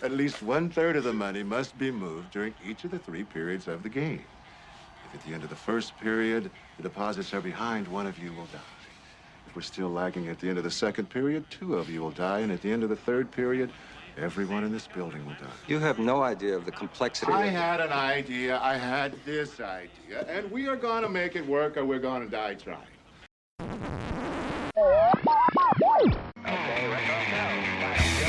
At least one-third of the money must be moved during each of the 3 periods of the game. If at the end of the first period, the deposits are behind, one of you will die. If we're still lagging at the end of the second period, 2 of you will die. And at the end of the third period, everyone in this building will die. You have no idea of the complexity I of had an idea. I had this idea. And we are going to make it work or we're going to die trying. Okay, ready to go. Final go.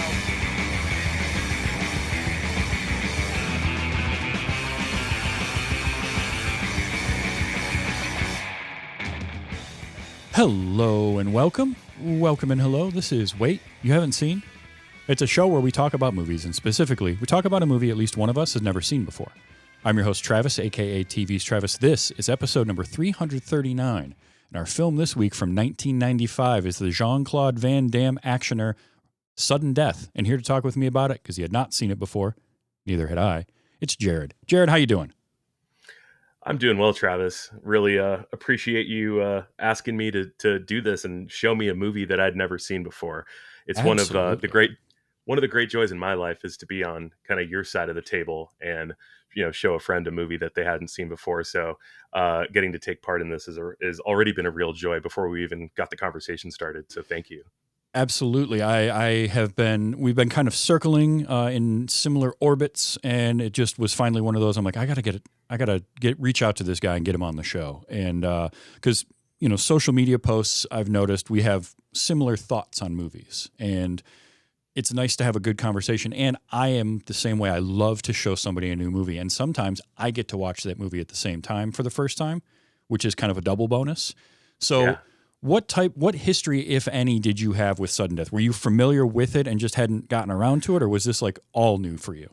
Hello and welcome. Welcome and hello. This is Wait, You Haven't Seen? It's a show where we talk about movies, and specifically, we talk about a movie at least one of us has never seen before. I'm your host, Travis, aka TV's Travis. This is episode number 339, and our film this week from 1995 is the Jean-Claude Van Damme actioner Sudden Death. And here to talk with me about it, because he had not seen it before, neither had I, it's Jared. Jared, how you doing? I'm doing well, Travis. Really appreciate you asking me to do this and show me a movie that I'd never seen before. It's Absolutely. one of the great joys in my life is to be on kind of your side of the table and show a friend a movie that they hadn't seen before. So getting to take part in this is already been a real joy before we even got the conversation started. So thank you. Absolutely. We've been kind of circling in similar orbits, and it just was finally one of those. I'm like, I gotta reach out to this guy and get him on the show. And because, social media posts, I've noticed we have similar thoughts on movies, and it's nice to have a good conversation. And I am the same way. I love to show somebody a new movie, and sometimes I get to watch that movie at the same time for the first time, which is kind of a double bonus. So Yeah. What history, if any, did you have with Sudden Death? Were you familiar with it and just hadn't gotten around to it, or was this like all new for you?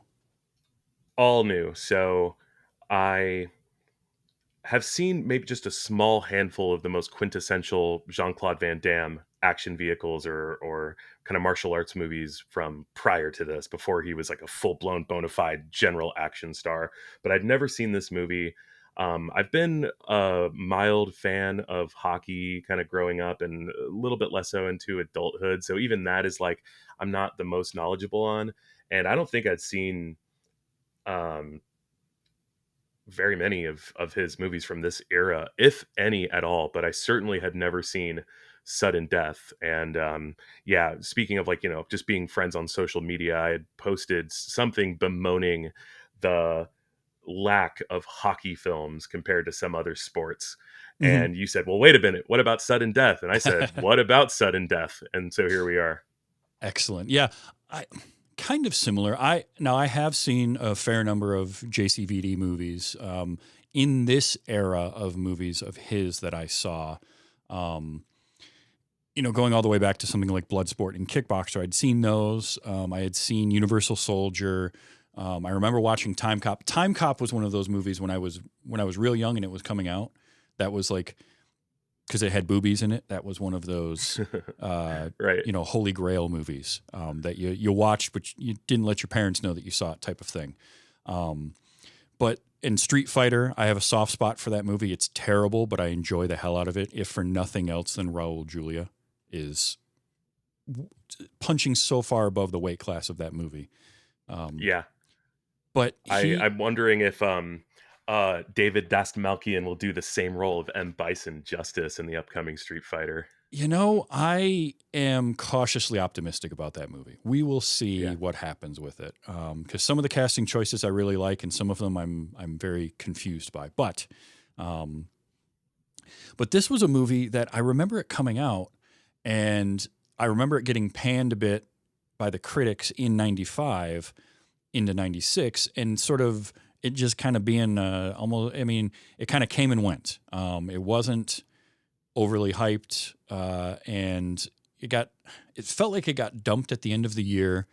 All new. So I have seen maybe just a small handful of the most quintessential Jean-Claude Van Damme action vehicles or kind of martial arts movies from prior to this, before he was like a full-blown bona fide general action star. But I'd never seen this movie. I've been a mild fan of hockey kind of growing up and a little bit less so into adulthood. So even that is like, I'm not the most knowledgeable on. And I don't think I'd seen um, very many of his movies from this era, if any at all. But I certainly had never seen Sudden Death. And yeah, speaking of like, just being friends on social media, I had posted something bemoaning the lack of hockey films compared to some other sports. Mm-hmm. And you said, well, wait a minute, what about Sudden Death? And I said, what about Sudden Death? And so here we are. Excellent. Yeah, I kind of similar. I have seen a fair number of JCVD movies in this era of movies of his that I saw. Going all the way back to something like Bloodsport and Kickboxer, I'd seen those. I had seen Universal Soldier. I remember watching Time Cop. Time Cop was one of those movies when I was real young and it was coming out. That was like, because it had boobies in it. That was one of those, Right. Holy Grail movies that you watched, but you didn't let your parents know that you saw it, type of thing. But in Street Fighter, I have a soft spot for that movie. It's terrible, but I enjoy the hell out of it. If for nothing else than Raul Julia is punching so far above the weight class of that movie. Yeah. But I'm wondering if David Dastmalchian will do the same role of M. Bison justice in the upcoming Street Fighter. I am cautiously optimistic about that movie. We will see Yeah. what happens with it, because some of the casting choices I really like, and some of them I'm very confused by. But this was a movie that I remember it coming out, and I remember it getting panned a bit by the critics in '95 into '96, and sort of it just kind of being almost. I mean, it kind of came and went. It wasn't overly hyped, and it felt like it got dumped at the end of the year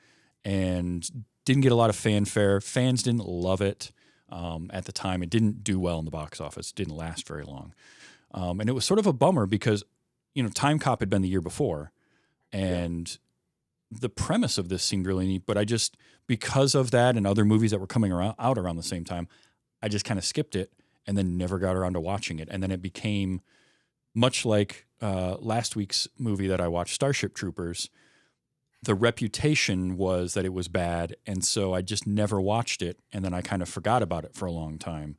and didn't get a lot of fanfare. Fans didn't love it at the time. It didn't do well in the box office. It didn't last very long, and it was sort of a bummer because Time Cop had been the year before, and the premise of this seemed really neat. But because of that and other movies that were coming out around the same time, I just kind of skipped it and then never got around to watching it. And then it became much like last week's movie that I watched, Starship Troopers. the reputation was that it was bad, and so I just never watched it, and then I kind of forgot about it for a long time.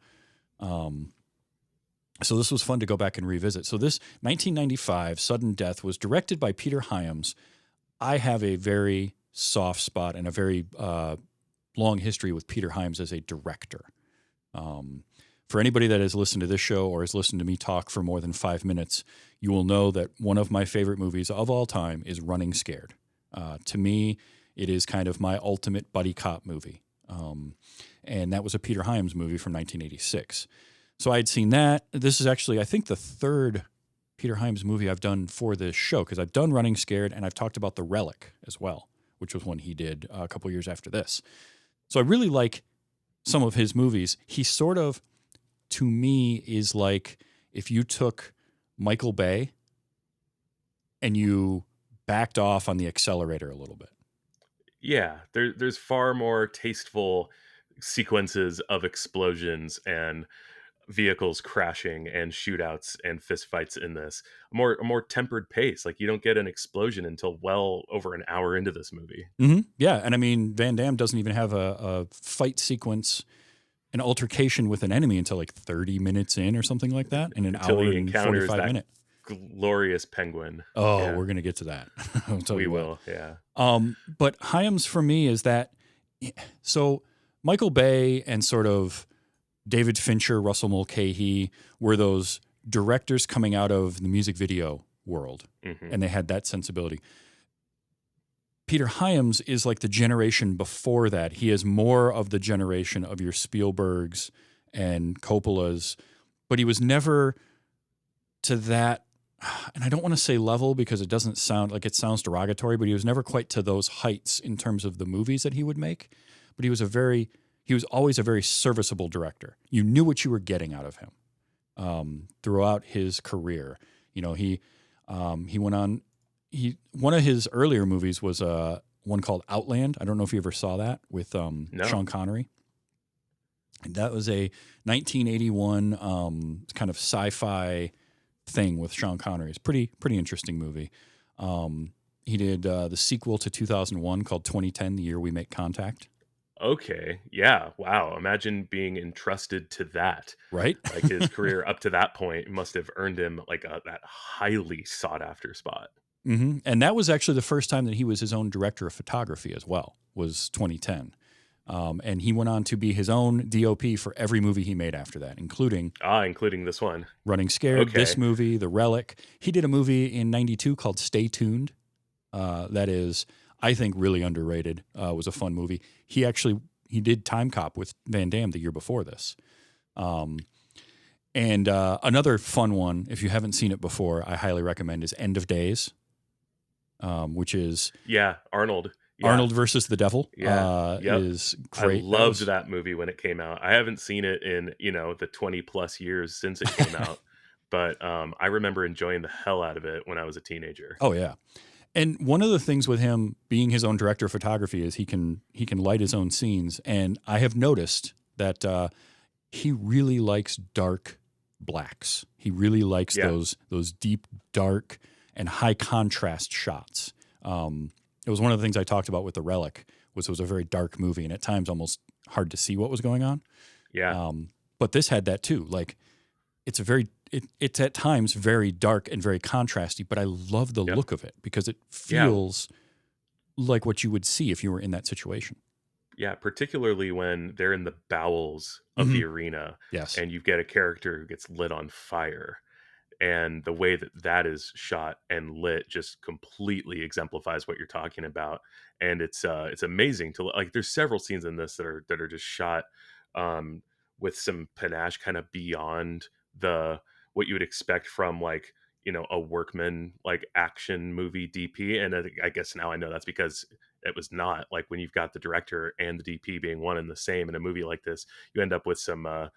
So this was fun to go back and revisit. So this 1995 Sudden Death was directed by Peter Hyams. I have a very soft spot and a very long history with Peter Hyams as a director. For anybody that has listened to this show or has listened to me talk for more than 5 minutes, you will know that one of my favorite movies of all time is Running Scared. To me, it is kind of my ultimate buddy cop movie. And that was a Peter Hyams movie from 1986. So I had seen that. This is actually, I think, the third Peter Hyams movie I've done for this show, because I've done Running Scared and I've talked about The Relic as well, which was one he did a couple years after this. So I really like some of his movies. He sort of, to me, is like if you took Michael Bay and you backed off on the accelerator a little bit. Yeah, there's far more tasteful sequences of explosions and vehicles crashing and shootouts and fistfights in this. A more tempered pace. Like, you don't get an explosion until well over an hour into this movie. Mm-hmm. Yeah, and I mean, Van Damme doesn't even have a fight sequence, an altercation with an enemy until like 30 minutes in or something like that, in an Until hour he and encounters 45 that minutes. Glorious penguin. Oh, Yeah. we're going to get to that. I'll tell We you what. will, yeah. But Hyams for me is that, so Michael Bay and sort of David Fincher, Russell Mulcahy were those directors coming out of the music video world, Mhm. and they had that sensibility. Peter Hyams is like the generation before that. He is more of the generation of your Spielbergs and Coppolas, but he was never to that, and I don't want to say level because it doesn't sound like, it sounds derogatory, but he was never quite to those heights in terms of the movies that he would make. But he was always a very serviceable director. You knew what you were getting out of him throughout his career. You know, he went on. One of his earlier movies was one called Outland. I don't know if you ever saw that with Sean Connery. And that was a 1981 kind of sci-fi thing with Sean Connery. It's pretty interesting movie. He did the sequel to 2001 called 2010, The Year We Make Contact. Okay. Yeah. Wow. Imagine being entrusted to that. Right? Like, his career up to that point must have earned him like that highly sought after spot. Mm-hmm. And that was actually the first time that he was his own director of photography as well, was 2010. And he went on to be his own DOP for every movie he made after that, including this one. Running Scared, Okay. this movie, The Relic. He did a movie in 92 called Stay Tuned. That is, I think, really underrated. Was a fun movie. He did Time Cop with Van Damme the year before this. And another fun one, if you haven't seen it before, I highly recommend, is End of Days, which is Arnold. Yeah. Arnold versus the Devil. Yeah. Yep. Is great. I loved that movie when it came out. I haven't seen it in, the 20 plus years since it came out, but I remember enjoying the hell out of it when I was a teenager. Oh yeah. And one of the things with him being his own director of photography is he can light his own scenes. And I have noticed that he really likes dark blacks. He really likes those deep, dark, and high contrast shots. It was one of the things I talked about with The Relic, was it was a very dark movie and at times almost hard to see what was going on. Yeah. But this had that too. Like, it's it's at times very dark and very contrasty, but I love the look of it because it feels like what you would see if you were in that situation. Yeah, particularly when they're in the bowels of the arena. Yes. And you get a character who gets lit on fire. And the way that is shot and lit just completely exemplifies what you're talking about. And it's amazing to, like, there's several scenes in this that are just shot with some panache kind of beyond what you would expect from, like, a workman, like, action movie DP. And I guess now I know that's because it was not. Like, when you've got the director and the DP being one and the same in a movie like this, you end up with some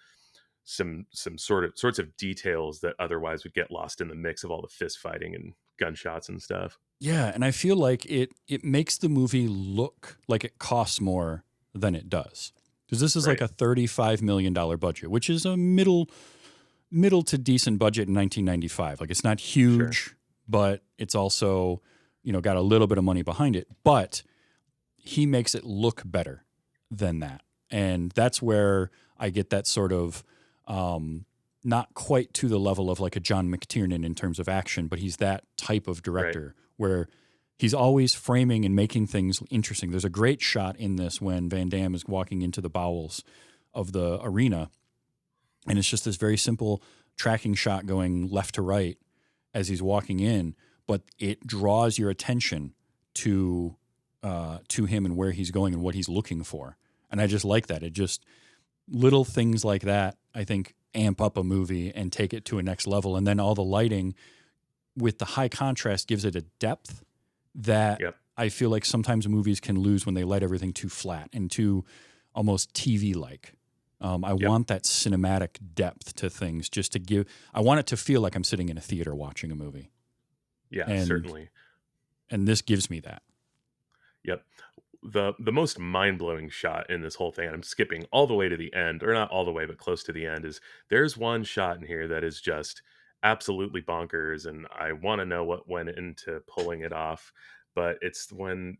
sorts of details that otherwise would get lost in the mix of all the fist fighting and gunshots and stuff. Yeah, and I feel like it makes the movie look like it costs more than it does. Because this is like a $35 million budget, which is a middle to decent budget in 1995. Like, it's not huge, but it's also got a little bit of money behind it, but he makes it look better than that. And that's where I get that sort of not quite to the level of like a John McTiernan in terms of action, but he's that type of director where he's always framing and making things interesting. There's a great shot in this when Van Damme is walking into the bowels of the arena, and it's just this very simple tracking shot going left to right as he's walking in, but it draws your attention to him and where he's going and what he's looking for. And I just like that. It just, little things like that, I think, amp up a movie and take it to a next level. And then all the lighting with the high contrast gives it a depth that I feel like sometimes movies can lose when they light everything too flat and too almost TV-like. I want that cinematic depth to things just to give, I want it to feel like I'm sitting in a theater watching a movie. Yeah, certainly. And this gives me that. Yep. The most mind-blowing shot in this whole thing, and I'm skipping all the way to the end, or not all the way, but close to the end, is there's one shot in here that is just absolutely bonkers, and I want to know what went into pulling it off. But it's the one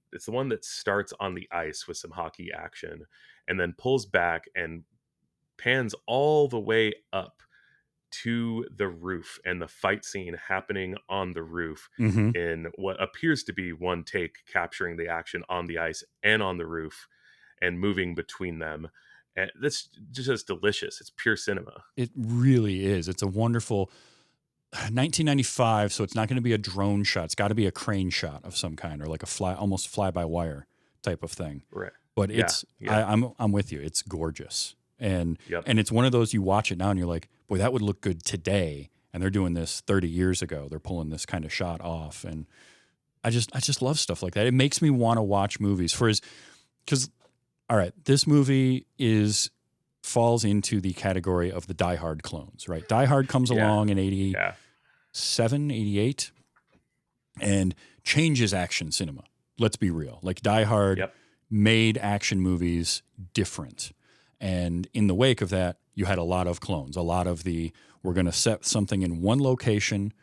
that starts on the ice with some hockey action and then pulls back and pans all the way up to the roof and the fight scene happening on the roof in what appears to be one take, capturing the action on the ice and on the roof and moving between them. And that's just delicious. It's pure cinema. It really is. It's a wonderful 1995. So it's not going to be a drone shot. It's got to be a crane shot of some kind, or like almost fly by wire type of thing. Right. But it's, I'm with you. It's gorgeous. And it's one of those, you watch it now and you're like, boy, that would look good today. And they're doing this 30 years ago. They're pulling this kind of shot off. And I just love stuff like that. It makes me want to watch movies because, all right, this movie falls into the category of the Die Hard clones, right? Die Hard comes along in 87, 88 and changes action cinema. Let's be real. Like Die Hard made action movies different. And in the wake of that, you had a lot of clones, a lot of we're going to set something in one location,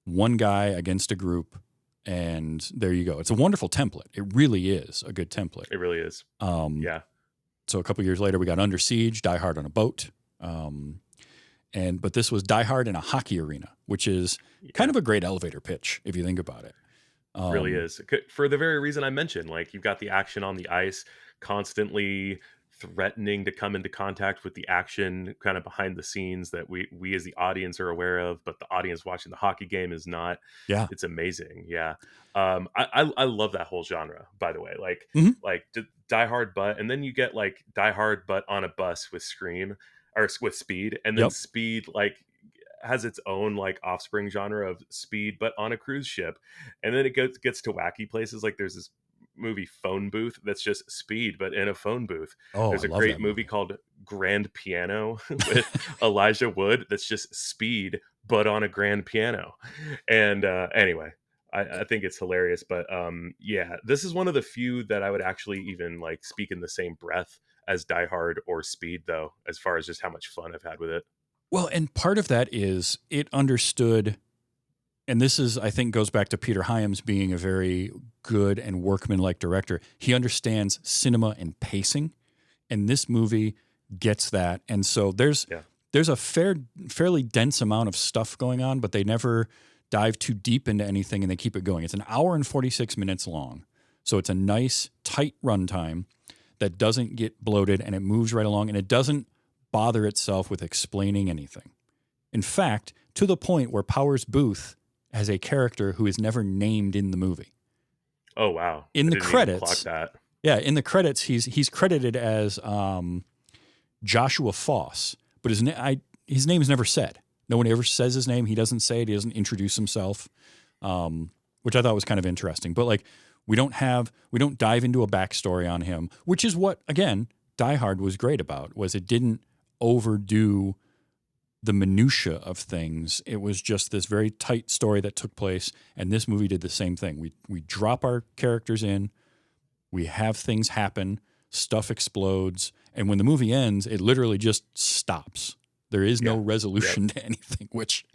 one guy against a group, and there you go. It's a wonderful template. It really is a good template. It really is. So a couple years later, we got Under Siege, Die Hard on a boat. But this was Die Hard in a hockey arena, which is kind of a great elevator pitch if you think about it. Really is. For the very reason I mentioned, like you've got the action on the ice constantly threatening to come into contact with the action kind of behind the scenes that we as the audience are aware of, but the audience watching the hockey game is not. It's amazing. I love that whole genre, by the way. Like Die Hard, and then you get like Die Hard but on a bus with Scream or with Speed, and then Speed like has its own like offspring genre of Speed but on a cruise ship, and then it gets to wacky places. Like there's this movie Phone Booth that's just Speed but in a phone booth. There's a great movie called Grand Piano with Elijah Wood that's just Speed but on a grand piano. And anyway, I think it's hilarious. But this is one of the few that I would actually even like speak in the same breath as Die Hard or Speed, though, as far as just how much fun I've had with it. Well, and part of that is it understood, and this is, I think, goes back to Peter Hyams being a very good and workmanlike director. He understands cinema and pacing, and this movie gets that. And so there's a fairly dense amount of stuff going on, but they never dive too deep into anything, and they keep it going. It's an hour and 46 minutes long, so it's a nice, tight runtime that doesn't get bloated, and it moves right along, and it doesn't bother itself with explaining anything. In fact, to the point where Powers Booth has a character who is never named in the movie. Oh wow! In the credits, in the credits, he's credited as Joshua Foss, but his name is never said. No one ever says his name. He doesn't say it. He doesn't introduce himself, which I thought was kind of interesting. But like, we don't dive into a backstory on him, which is what, again, Die Hard was great about. Was it didn't overdo the minutia of things. It was just this very tight story that took place, and this movie did the same thing. We drop our characters in, we have things happen, stuff explodes, and when the movie ends, it literally just stops. There is no resolution to anything, which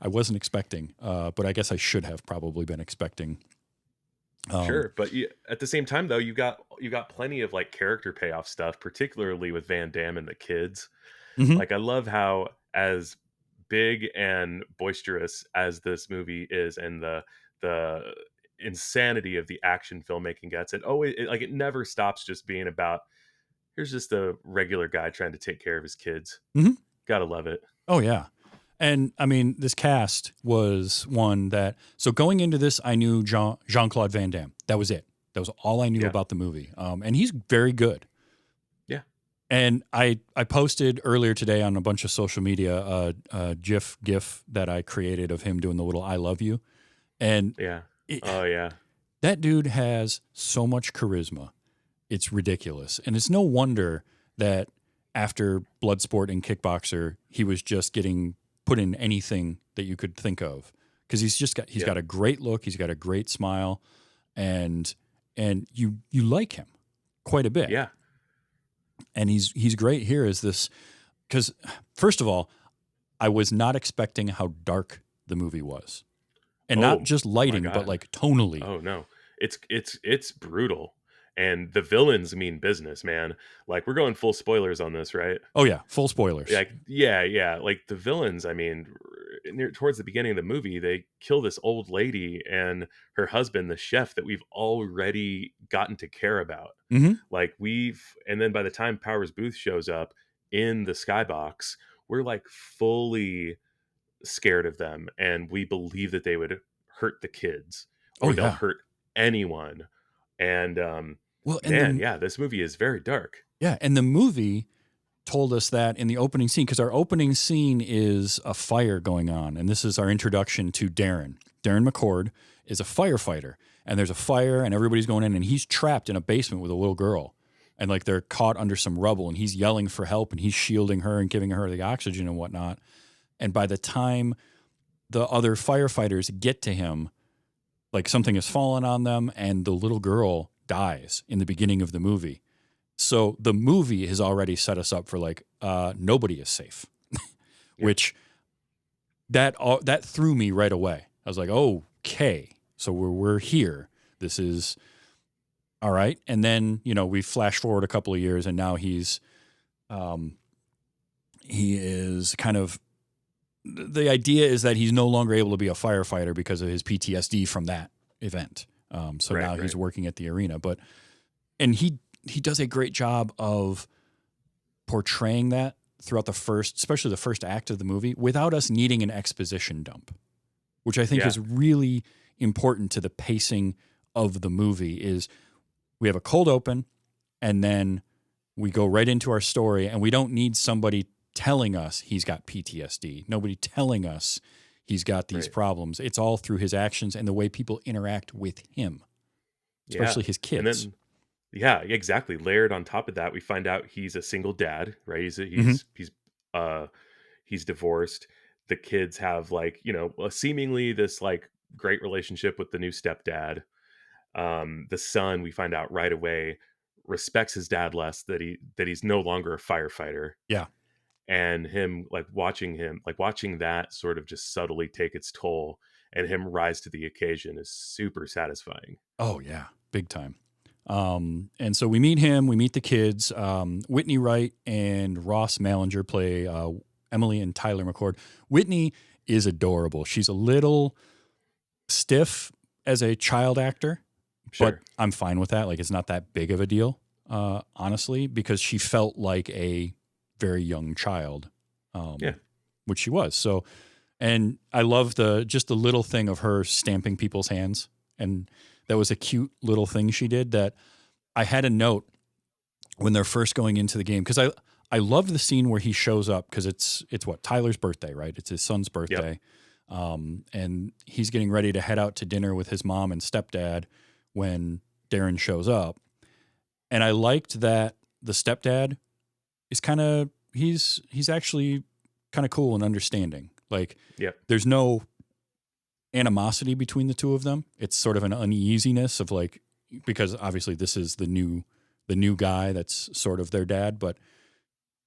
I wasn't expecting, but I guess I should have probably been expecting Sure, but at the same time though, you got plenty of like character payoff stuff, particularly with Van Damme and the kids. Mhm. Like I love how as big and boisterous as this movie is, and the insanity of the action filmmaking gets, it never stops just being about here's just a regular guy trying to take care of his kids. Mhm. Gotta love it. Oh yeah. And I mean, this cast was one that. So going into this, I knew Jean-Claude Van Damme. That was it. That was all I knew Yeah. about the movie. And he's very good. Yeah. And I posted earlier today on a bunch of social media a GIF that I created of him doing the little "I love you," and Yeah. it- Oh yeah. that dude has so much charisma. It's ridiculous, and it's no wonder that after Bloodsport and Kickboxer, he was just getting put in anything that you could think of because he's got a great look, he's got a great smile, and you like him quite a bit. Yeah. And he's great here as this because first of all, I was not expecting how dark the movie was, and not just lighting, God. but like tonally. Oh no, it's brutal, and the villains mean business, man. Like we're going full spoilers on this, right? Oh yeah, full spoilers. Like yeah. Like the villains, I mean, towards the beginning of the movie, they kill this old lady and her husband, the chef that we've already gotten to care about. Mm-hmm. Like and then by the time Powers Booth shows up in the skybox, we're like fully scared of them, and we believe that they would hurt the kids or they'll hurt anyone. And Well, man, yeah, this movie is very dark. Yeah, and the movie told us that in the opening scene, because our opening scene is a fire going on, and this is our introduction to Darren. Darren McCord is a firefighter, and there's a fire, and everybody's going in, and he's trapped in a basement with a little girl, and like they're caught under some rubble, and he's yelling for help, and he's shielding her and giving her the oxygen and whatnot. And by the time the other firefighters get to him, like something has fallen on them, and the little girl dies in the beginning of the movie. So the movie has already set us up for like nobody is safe, which that threw me right away. I was like, okay, so we're here. This is all right. And then we flash forward a couple of years, and now he is kind of. The idea is that he's no longer able to be a firefighter because of his PTSD from that event. So now he's working at the arena, and he does a great job of portraying that throughout especially the first act of the movie, without us needing an exposition dump, which I think is really important to the pacing of the movie. Is we have a cold open, and then we go right into our story, and we don't need somebody telling us he's got PTSD. Nobody telling us he's got these problems. It's all through his actions and the way people interact with him, especially his kids. And then, yeah, exactly. Layered on top of that, we find out he's a single dad, right? He's divorced. The kids have seemingly this like great relationship with the new stepdad. The son, we find out right away, respects his dad less, that he's no longer a firefighter. Yeah. And him watching that sort of just subtly take its toll and him rise to the occasion is super satisfying. Oh yeah, big time. And so we meet him, we meet the kids. Whitney Wright and Ross Malinger play Emily and Tyler McCord. Whitney is adorable. She's a little stiff as a child actor, but I'm fine with that. Like it's not that big of a deal, honestly, because she felt like a very young child, which she was. So, and I love the little thing of her stamping people's hands. And that was a cute little thing she did that I had a note when they're first going into the game. Cause I loved the scene where he shows up, cause it's what, Tyler's birthday, right? It's his son's birthday. Yep. And he's getting ready to head out to dinner with his mom and stepdad when Darren shows up. And I liked that the stepdad is he's actually kind of cool and understanding. Like, there's no animosity between the two of them. It's sort of an uneasiness of like, because obviously this is the new guy that's sort of their dad. But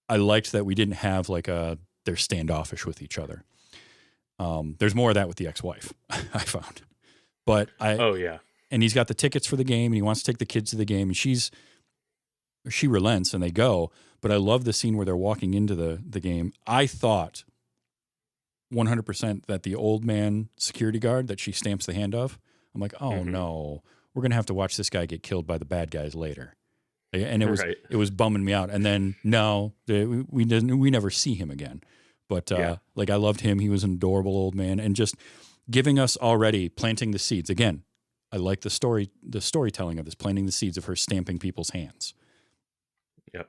I liked that we didn't have like they're standoffish with each other. There's more of that with the ex-wife, I found. But and he's got the tickets for the game, and he wants to take the kids to the game, and she relents, and they go. But I love the scene where they're walking into the game. I thought 100% that the old man security guard that she stamps the hand of, I'm like, oh no, we're gonna have to watch this guy get killed by the bad guys later. And it was bumming me out. And then no, we never see him again. But like I loved him. He was an adorable old man, and just giving us already planting the seeds. Again, I like the storytelling of this, planting the seeds of her stamping people's hands. Yep.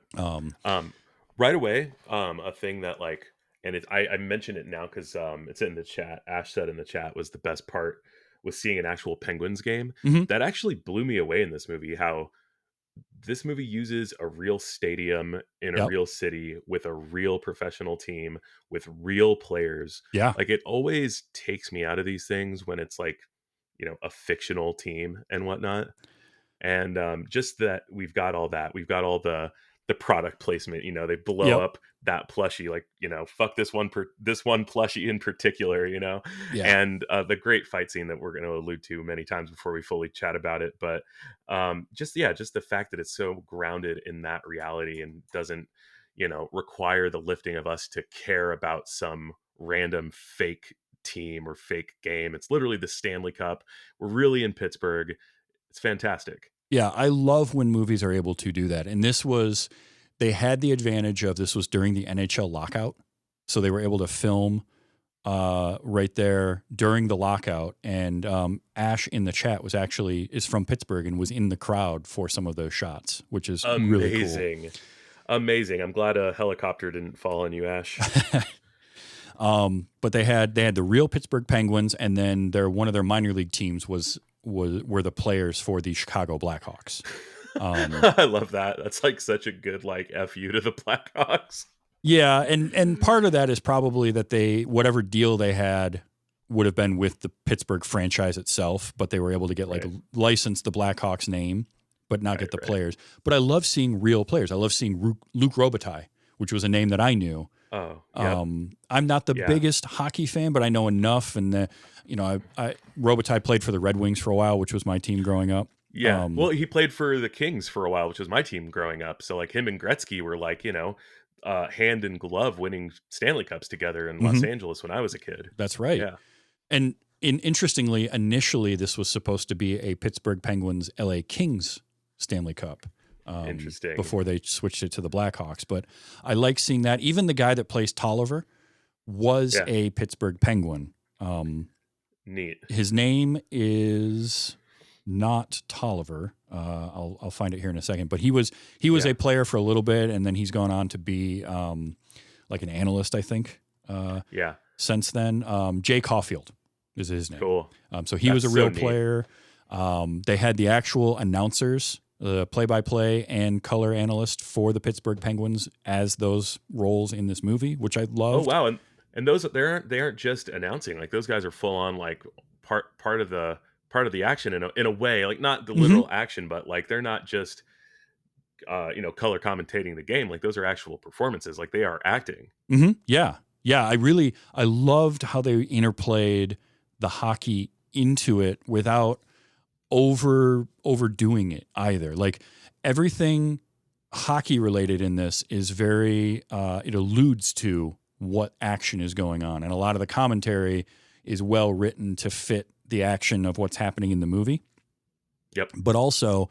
Right away, a thing that like, and I mentioned it now because it's in the chat. Ash said in the chat was the best part was seeing an actual Penguins game. That actually blew me away in this movie. How this movie uses a real stadium in a real city with a real professional team with real players. Yeah. Like it always takes me out of these things when it's like, you know, a fictional team and whatnot. And just that we've got all that. We've got all the product placement, you know, they blow up that plushie, like, you know, fuck this one plushie in particular, you know, and the great fight scene that we're going to allude to many times before we fully chat about it. But just the fact that it's so grounded in that reality and doesn't, you know, require the lifting of us to care about some random fake team or fake game. It's literally the Stanley Cup. We're really in Pittsburgh. It's fantastic. Yeah, I love when movies are able to do that. And they had the advantage of this was during the NHL lockout. So they were able to film right there during the lockout. And Ash in the chat is from Pittsburgh and was in the crowd for some of those shots, which is really cool. Amazing. I'm glad a helicopter didn't fall on you, Ash. But they had the real Pittsburgh Penguins, and then one of their minor league teams were the players for the Chicago Blackhawks. I love that. That's like such a good like FU to the Blackhawks. Yeah, and part of that is probably that whatever deal they had would have been with the Pittsburgh franchise itself, but they were able to get license the Blackhawks name, but not get the players. But I love seeing real players. I love seeing Luc Robitaille, which was a name that I knew. Oh, yep. I'm not the biggest hockey fan, but I know enough. And Robitaille played for the Red Wings for a while, which was my team growing up. Yeah, well, he played for the Kings for a while, which was my team growing up. So like him and Gretzky were like, you know, hand in glove winning Stanley Cups together in Los Angeles when I was a kid. That's right. Yeah, and interestingly, initially this was supposed to be a Pittsburgh Penguins LA Kings Stanley Cup. Interesting. Before they switched it to the Blackhawks. But I like seeing that. Even the guy that plays Tolliver was a Pittsburgh Penguin. Neat. His name is not Tolliver. I'll find it here in a second. But he was a player for a little bit, and then he's gone on to be like an analyst, I think. Since then, Jay Caulfield is his name. Cool. So he was a real player. They had the actual announcers, the play-by-play and color analyst for the Pittsburgh Penguins as those roles in this movie, which I love. Oh wow! And those they aren't just announcing. Like those guys are full on like part of the action in a way. Like not the literal action, but like they're not just color commentating the game. Like those are actual performances. Like they are acting. Yeah. I loved how they interplayed the hockey into it without overdoing it either. Like everything hockey related in this is very it alludes to what action is going on, and a lot of the commentary is well written to fit the action of what's happening in the movie. Yep. But also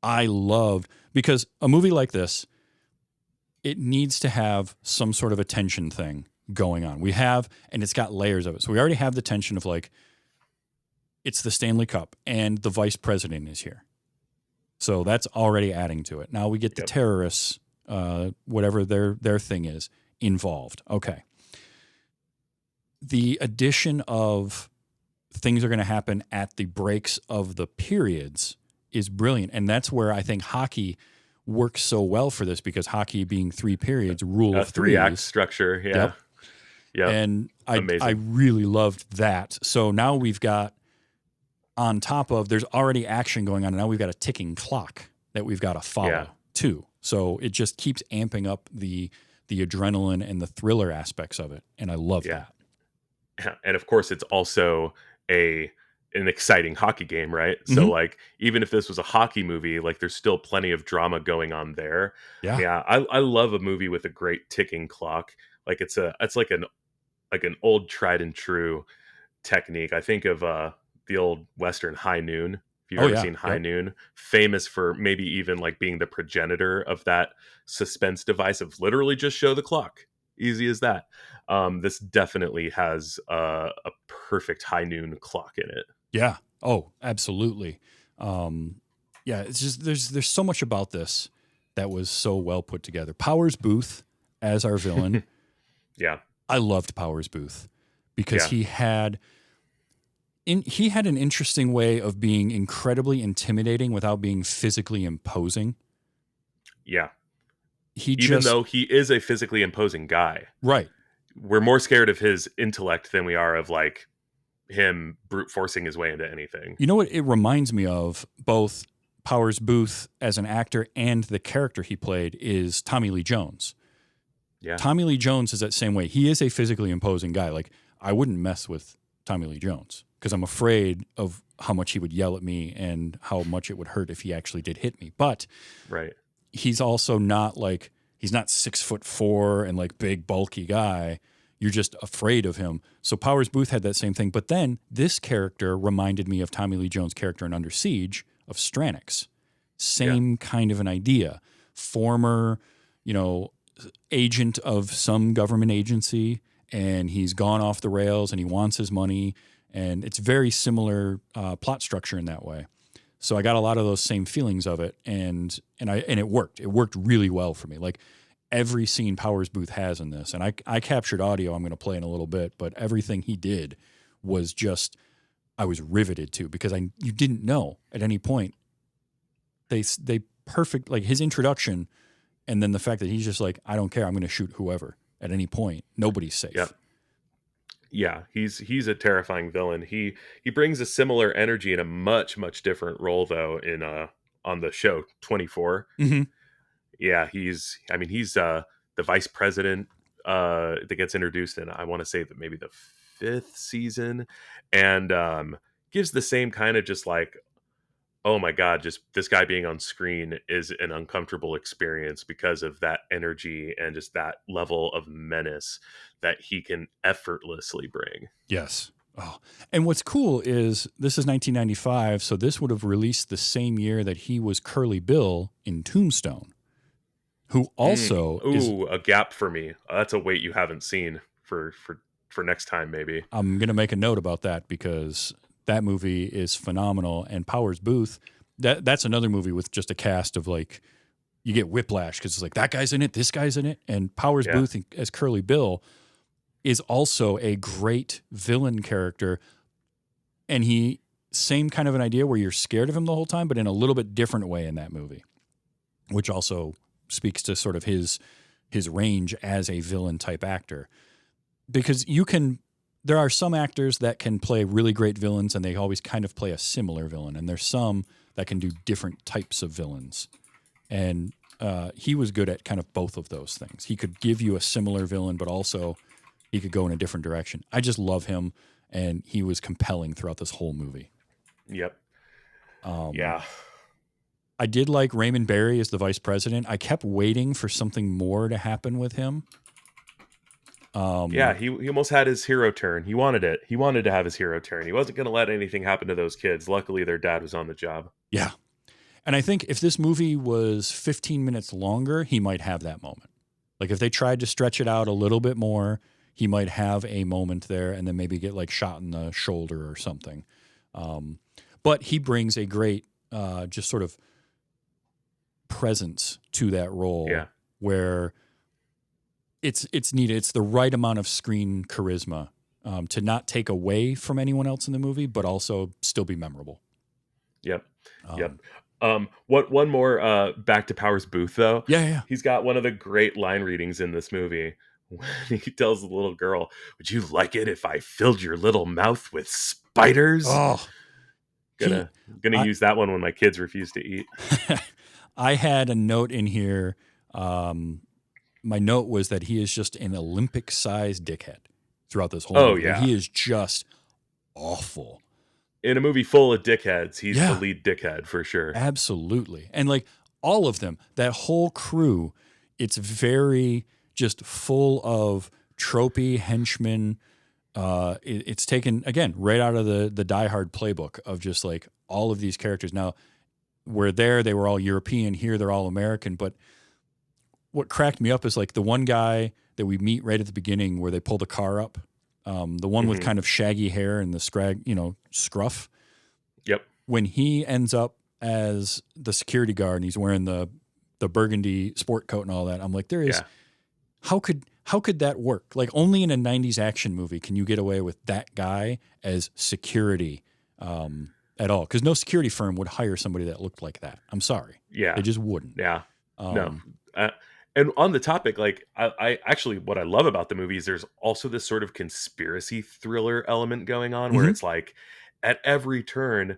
I loved, because a movie like this, it needs to have some sort of a tension thing going on. And it's got layers of it. So we already have the tension of like, it's the Stanley Cup and the vice president is here. So that's already adding to it. Now we get the terrorists, whatever their thing is, involved. Okay. The addition of things are going to happen at the breaks of the periods is brilliant. And that's where I think hockey works so well for this, because hockey being 3 periods, rule of 3 3-act structure. Yeah. Yep. And I really loved that. So now we've got, on top of, there's already action going on, and now we've got a ticking clock that we've got to follow too. So it just keeps amping up the adrenaline and the thriller aspects of it. And I love that. And of course, it's also a an exciting hockey game, right? So like even if this was a hockey movie, like there's still plenty of drama going on there. Yeah. Yeah, I love a movie with a great ticking clock. Like it's like an old tried and true technique. I think of the old Western High Noon. If you've Oh ever yeah. seen High Yep. Noon, famous for maybe even like being the progenitor of that suspense device of literally just show the clock. Easy as that. This definitely has a perfect High Noon clock in it. Yeah. Oh, absolutely. Yeah, it's just there's so much about this that was so well put together. Powers Booth as our villain. Yeah, I loved Powers Booth because yeah, he had an interesting way of being incredibly intimidating without being physically imposing. yeah. He Even just though he is a physically imposing guy, right. we're more scared of his intellect than we are of like him brute forcing his way into anything. You know what it reminds me of? Both Powers Booth as an actor and the character he played is Tommy Lee Jones. Yeah, Tommy Lee Jones is that same way. He is a physically imposing guy. Like I wouldn't mess with Tommy Lee Jones because I'm afraid of how much he would yell at me and how much it would hurt if he actually did hit me. But right. he's also not like he's not 6'4" and like big bulky guy. You're just afraid of him. So Powers Booth had that same thing. But then this character reminded me of Tommy Lee Jones' character in Under Siege of Stranix. Same kind of an idea. Former, agent of some government agency, and he's gone off the rails and he wants his money. And it's very similar plot structure in that way. So I got a lot of those same feelings of it, and it worked. It worked really well for me. Like every scene Powers Booth has in this, and I captured audio I'm going to play in a little bit, but everything he did was just I was riveted to because you didn't know at any point. They perfect like his introduction, and then the fact that he's just like I don't care, I'm going to shoot whoever at any point. Nobody's safe. Yep. Yeah, he's a terrifying villain. He brings a similar energy in a much different role though in on the show 24. Mm-hmm. Yeah, he's the vice president that gets introduced in I want to say that maybe the 5th season, and gives the same kind of just like, oh my god, just this guy being on screen is an uncomfortable experience because of that energy and just that level of menace that he can effortlessly bring. Yes. Oh, and what's cool is this is 1995, so this would have released the same year that he was Curly Bill in Tombstone, who also is. A gap for me. That's a weight you haven't seen for next time maybe. I'm going to make a note about that because that movie is phenomenal. And Powers Booth, that's another movie with just a cast of like, you get whiplash because it's like that guy's in it, this guy's in it. And Powers Booth as Curly Bill is also a great villain character. And he, same kind of an idea where you're scared of him the whole time, but in a little bit different way in that movie, which also speaks to sort of his range as a villain type actor. Because there are some actors that can play really great villains and they always kind of play a similar villain. And there's some that can do different types of villains. And he was good at kind of both of those things. He could give you a similar villain, but also he could go in a different direction. I just love him, and he was compelling throughout this whole movie. Yep. Yeah. I did like Raymond Barry as the vice president. I kept waiting for something more to happen with him. Yeah, he almost had his hero turn. He wanted it. He wanted to have his hero turn. He wasn't going to let anything happen to those kids. Luckily, their dad was on the job. Yeah. And I think if this movie was 15 minutes longer, he might have that moment. Like if they tried to stretch it out a little bit more, he might have a moment there and then maybe get like shot in the shoulder or something. But he brings a great just sort of presence to that role where it's needed. It's the right amount of screen charisma to not take away from anyone else in the movie, but also still be memorable. Yep. One more back to Powers Booth though. Yeah. He's got one of the great line readings in this movie. When he tells the little girl, "Would you like it if I filled your little mouth with spiders?" Oh, gonna use that one when my kids refuse to eat. I had a note in here. My note was that he is just an Olympic-sized dickhead throughout this whole movie. Yeah. He is just awful. in a movie full of dickheads, he's Yeah. the lead dickhead for sure. Absolutely. And like all of them, that whole crew, it's very just full of tropey henchmen. It's taken, again, right out of the Die Hard playbook of just like all of these characters. Now, where there, they were all European. Here, they're all American. But what cracked me up is like the one guy that we meet right at the beginning where they pull the car up, the one with kind of shaggy hair and the scruff. Yep. When he ends up as the security guard and he's wearing the burgundy sport coat and all that, I'm like, there is, how could that work? Like only in a 90s action movie can you get away with that guy as security at all. Because no security firm would hire somebody that looked like that. I'm sorry. Yeah. They just wouldn't. Yeah. No. And on the topic, like I actually, what I love about the movie is there's also this sort of conspiracy thriller element going on where it's like at every turn,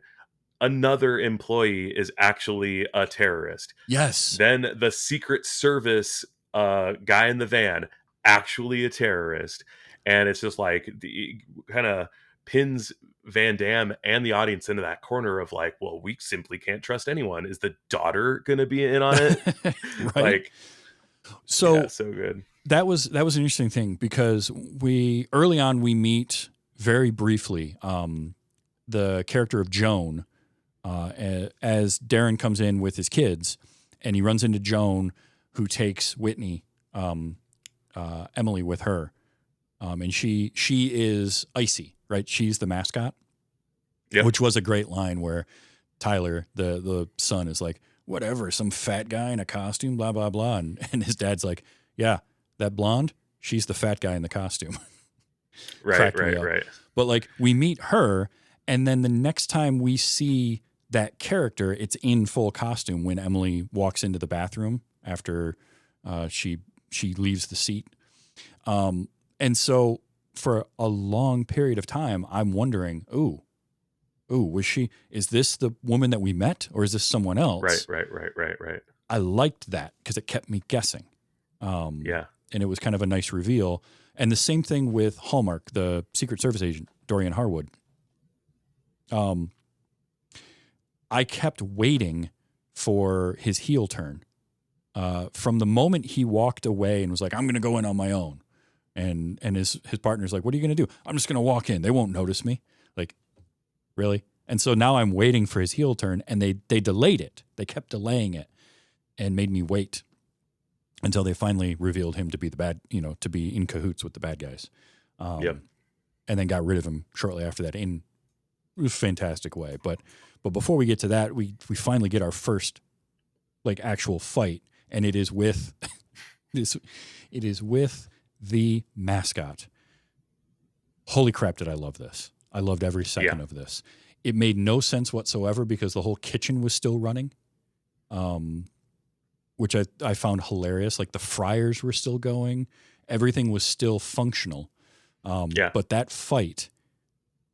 another employee is actually a terrorist. Yes. Then the Secret Service guy in the van, actually a terrorist. And it's just like the kind of pins Van Damme and the audience into that corner of like, well, we simply can't trust anyone. Is the daughter going to be in on it? Right. Like, so, yeah, so good. That was an interesting thing because early on we meet very briefly the character of Joan as Darren comes in with his kids and he runs into Joan who takes Whitney, Emily with her. And she is Icy, right? She's the mascot, which was a great line where Tyler, the son, is like, whatever, some fat guy in a costume, blah, blah, blah. And his dad's like, yeah, that blonde, she's the fat guy in the costume. Right. But like we meet her, and then the next time we see that character, it's in full costume when Emily walks into the bathroom after she leaves the seat. And so for a long period of time, I'm wondering, is this the woman that we met or is this someone else? Right. I liked that because it kept me guessing. And it was kind of a nice reveal. And the same thing with Hallmark, the Secret Service agent, Dorian Harwood. I kept waiting for his heel turn. From the moment he walked away and was like, I'm going to go in on my own. And his partner's like, what are you going to do? I'm just going to walk in. They won't notice me. Like, really? And so now I'm waiting for his heel turn, and they delayed it. They kept delaying it and made me wait until they finally revealed him to be to be in cahoots with the bad guys. And then got rid of him shortly after that in a fantastic way. But before we get to that, we finally get our first like actual fight, and it is with it is with the mascot. Holy crap, did I love this. I loved every second of this. It made no sense whatsoever because the whole kitchen was still running, which I found hilarious. Like the fryers were still going. Everything was still functional. But that fight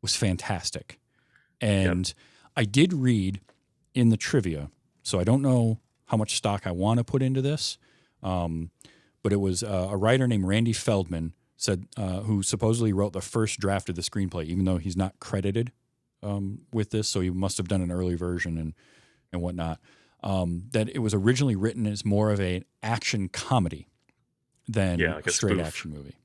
was fantastic. And I did read in the trivia, so I don't know how much stock I want to put into this, but it was a writer named Randy Feldman said who supposedly wrote the first draft of the screenplay, even though he's not credited with this, so he must have done an early version and whatnot, that it was originally written as more of an action comedy than like a straight spoof. action movie.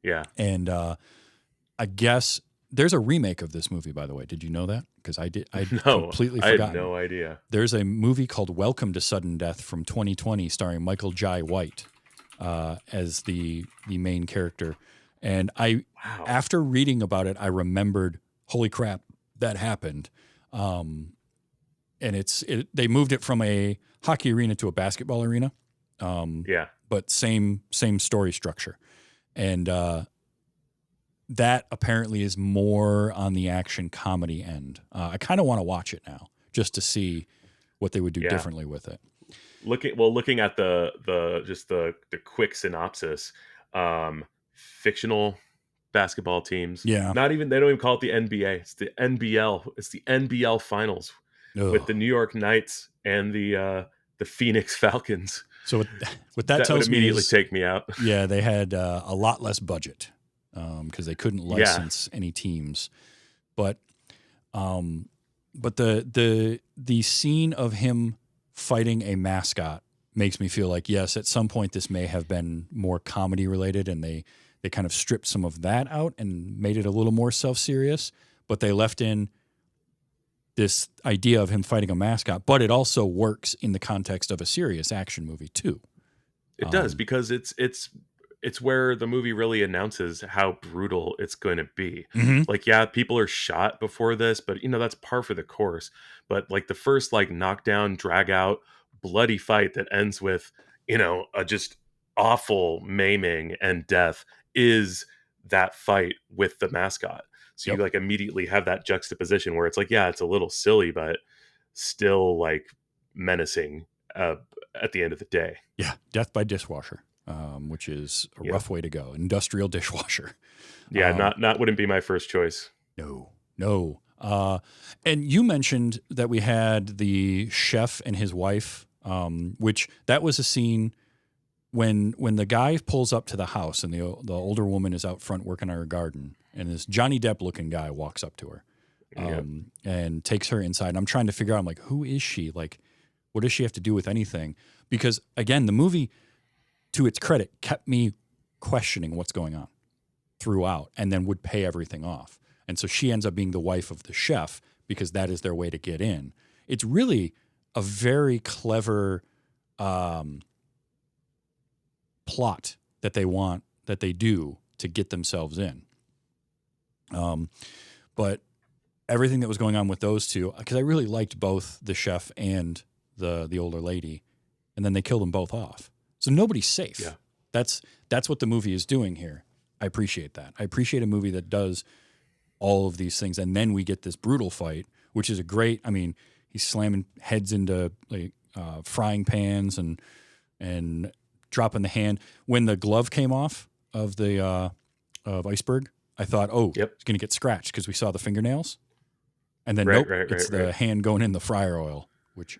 Yeah. And I guess there's a remake of this movie, by the way. Did you know that? Because I completely forgotten. I had no idea. There's a movie called Welcome to Sudden Death from 2020 starring Michael Jai White as the main character. And after reading about it, I remembered, holy crap, that happened. And they moved it from a hockey arena to a basketball arena. But same story structure. And that apparently is more on the action comedy end. I kind of want to watch it now just to see what they would do differently with it. Looking at the quick synopsis, fictional basketball teams. Yeah. They don't even call it the NBA. It's the NBL. It's the NBL finals with the New York Knights and the Phoenix Falcons. So what that tells would immediately me is, take me out. Yeah, they had a lot less budget because they couldn't license any teams. But But the scene of him fighting a mascot makes me feel like, yes, at some point this may have been more comedy related, and they kind of stripped some of that out and made it a little more self-serious, but they left in this idea of him fighting a mascot, but it also works in the context of a serious action movie too. It does, because it's where the movie really announces how brutal it's going to be. Like, yeah, people are shot before this, but that's par for the course. But like the first like knockdown, drag out, bloody fight that ends with a just awful maiming and death is that fight with the mascot. So you like immediately have that juxtaposition where it's like, yeah, it's a little silly, but still like menacing at the end of the day. Yeah, death by dishwasher, which is a rough way to go. Industrial dishwasher. Yeah, not wouldn't be my first choice. No. And you mentioned that we had the chef and his wife, which that was a scene when the guy pulls up to the house and the older woman is out front working on her garden, and this Johnny Depp looking guy walks up to her and takes her inside. And I'm trying to figure out, I'm like, who is she? Like, what does she have to do with anything? Because again, the movie, to its credit, kept me questioning what's going on throughout, and then would pay everything off. And so she ends up being the wife of the chef because that is their way to get in. It's really a very clever plot that they do to get themselves in. But everything that was going on with those two, because I really liked both the chef and the older lady, and then they killed them both off. So nobody's safe. Yeah. That's what the movie is doing here. I appreciate that. I appreciate a movie that does all of these things, and then we get this brutal fight, which is a great. I mean, he's slamming heads into like frying pans and dropping the hand. When the glove came off of the of Iceberg, I thought, it's going to get scratched because we saw the fingernails, and then it's the hand going in the fryer oil, which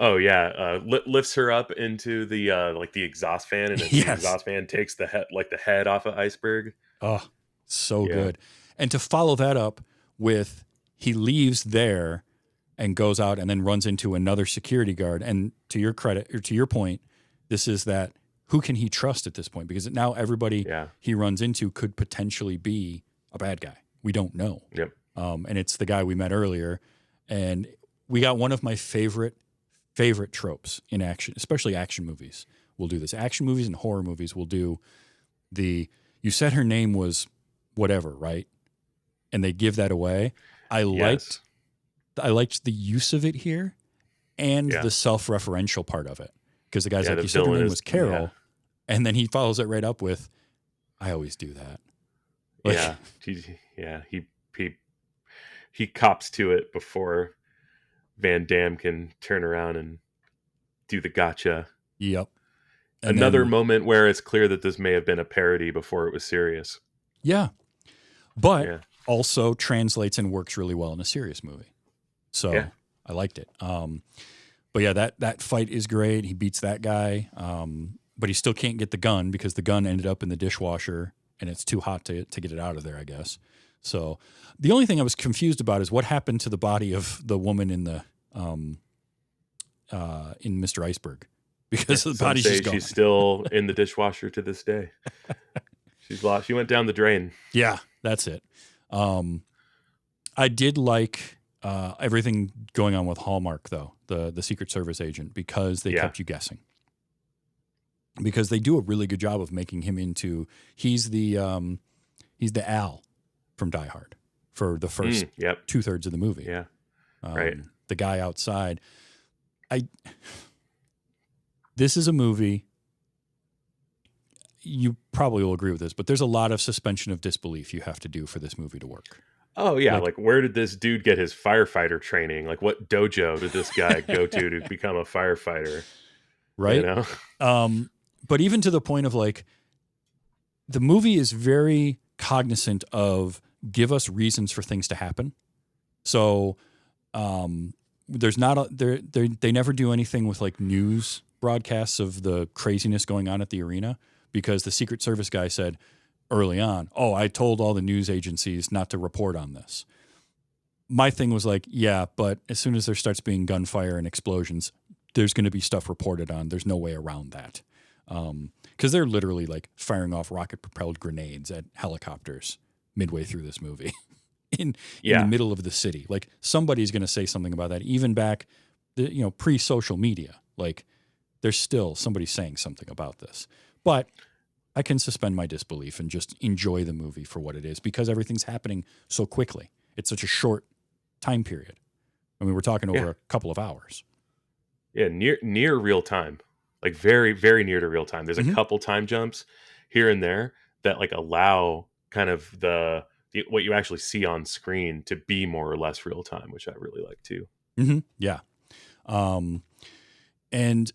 Oh yeah, lifts her up into the like the exhaust fan, and the exhaust fan takes the head off of Iceberg. Oh, so good. And to follow that up with he leaves there and goes out and then runs into another security guard. And to your credit, or to your point, this is that who can he trust at this point? Because now everybody he runs into could potentially be a bad guy. We don't know. Yep. And it's the guy we met earlier. And we got one of my favorite tropes in action, especially action movies. We'll do this. Action movies and horror movies will do you said her name was whatever, right? And they give that away. I liked the use of it here and the self-referential part of it. Because the guy's like, you said her name was Carol. And then he follows it right up with, I always do that. Like, he cops to it before Van Damme can turn around and do the gotcha. Yep. Another moment where it's clear that this may have been a parody before it was serious. Yeah. But also translates and works really well in a serious movie. So I liked it. But yeah, that fight is great. He beats that guy. But he still can't get the gun because the gun ended up in the dishwasher and it's too hot to get it out of there, I guess. So the only thing I was confused about is what happened to the body of the woman in the in Mr. Iceberg, because the body's just gone. She's still in the dishwasher to this day. She's lost. She went down the drain. Yeah, that's it. I did like everything going on with Hallmark, though, the Secret Service agent, because they kept you guessing. Because they do a really good job of making him into he's the Al from Die Hard for the first 2/3 of the movie. Yeah, right. The guy outside. This is a movie. You probably will agree with this, but there's a lot of suspension of disbelief you have to do for this movie to work. Oh yeah, like where did this dude get his firefighter training? Like what dojo did this guy go to become a firefighter? Right. You know? But even to the point of like, the movie is very cognizant of give us reasons for things to happen. So there's not they never do anything with like news broadcasts of the craziness going on at the arena, because the Secret Service guy said early on, I told all the news agencies not to report on this. my thing was like, yeah, but as soon as there starts being gunfire and explosions, there's going to be stuff reported on. There's no way around that. Because they're literally like firing off rocket-propelled grenades at helicopters midway through this movie in the middle of the city. Like somebody's going to say something about that. Even back, pre-social media, like there's still somebody saying something about this. But I can suspend my disbelief and just enjoy the movie for what it is because everything's happening so quickly. It's such a short time period. I mean, we're talking over a couple of hours. Yeah, near real time, like very, very near to real time. There's a couple time jumps here and there that like allow kind of the what you actually see on screen to be more or less real time, which I really like too. Mm-hmm. Yeah. And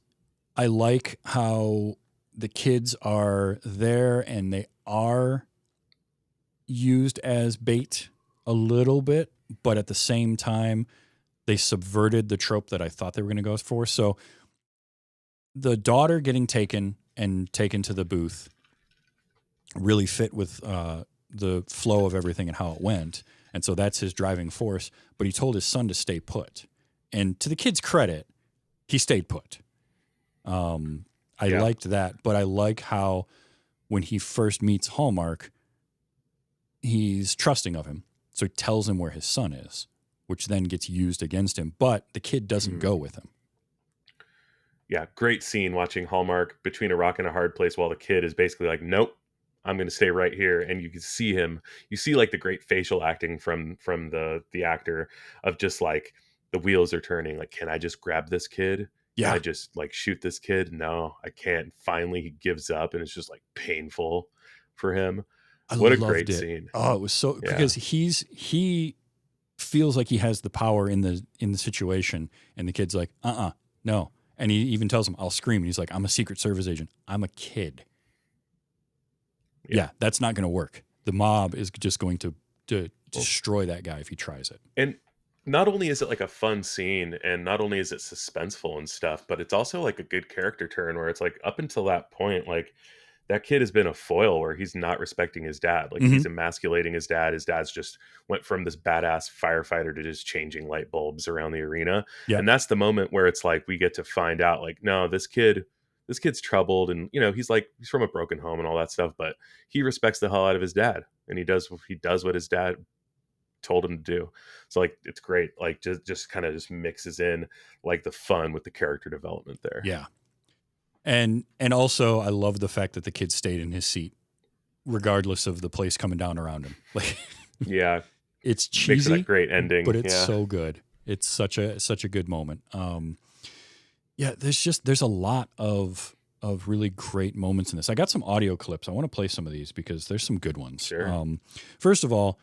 I like how the kids are there and they are used as bait a little bit, but at the same time, they subverted the trope that I thought they were going to go for. So the daughter getting taken to the booth really fit with the flow of everything and how it went. And so that's his driving force. But he told his son to stay put. And to the kid's credit, he stayed put. I liked that. But I like how when he first meets Hallmark, he's trusting of him. So he tells him where his son is, which then gets used against him. But the kid doesn't go with him. Yeah, great scene watching Hallmark between a rock and a hard place while the kid is basically like, nope, I'm going to stay right here. And you can see him. You see like the great facial acting from the actor of just like the wheels are turning. Like, can I just grab this kid? Yeah. Can I just like shoot this kid? No, I can't. Finally, he gives up and it's just like painful for him. What a great scene. Oh, it was so because he feels like he has the power in the situation, and the kid's like, no. And he even tells him, I'll scream. And he's like, I'm a Secret Service agent. I'm a kid. Yeah, that's not going to work. The mob is just going to destroy that guy if he tries it. And not only is it like a fun scene and not only is it suspenseful and stuff, but it's also like a good character turn where it's like up until that point, like that kid has been a foil where he's not respecting his dad. Like he's emasculating his dad. His dad's just went from this badass firefighter to just changing light bulbs around the arena. Yep. And that's the moment where it's like, we get to find out like, no, this kid's troubled. And he's from a broken home and all that stuff, but he respects the hell out of his dad. And he does what his dad told him to do. So like, it's great. Like just kind of just mixes in like the fun with the character development there. Yeah. And also, I love the fact that the kid stayed in his seat, regardless of the place coming down around him. Like, yeah, it's cheesy, makes it a great ending, but it's so good. It's such a good moment. There's a lot of really great moments in this. I got some audio clips. I want to play some of these because there's some good ones. Sure. First of all,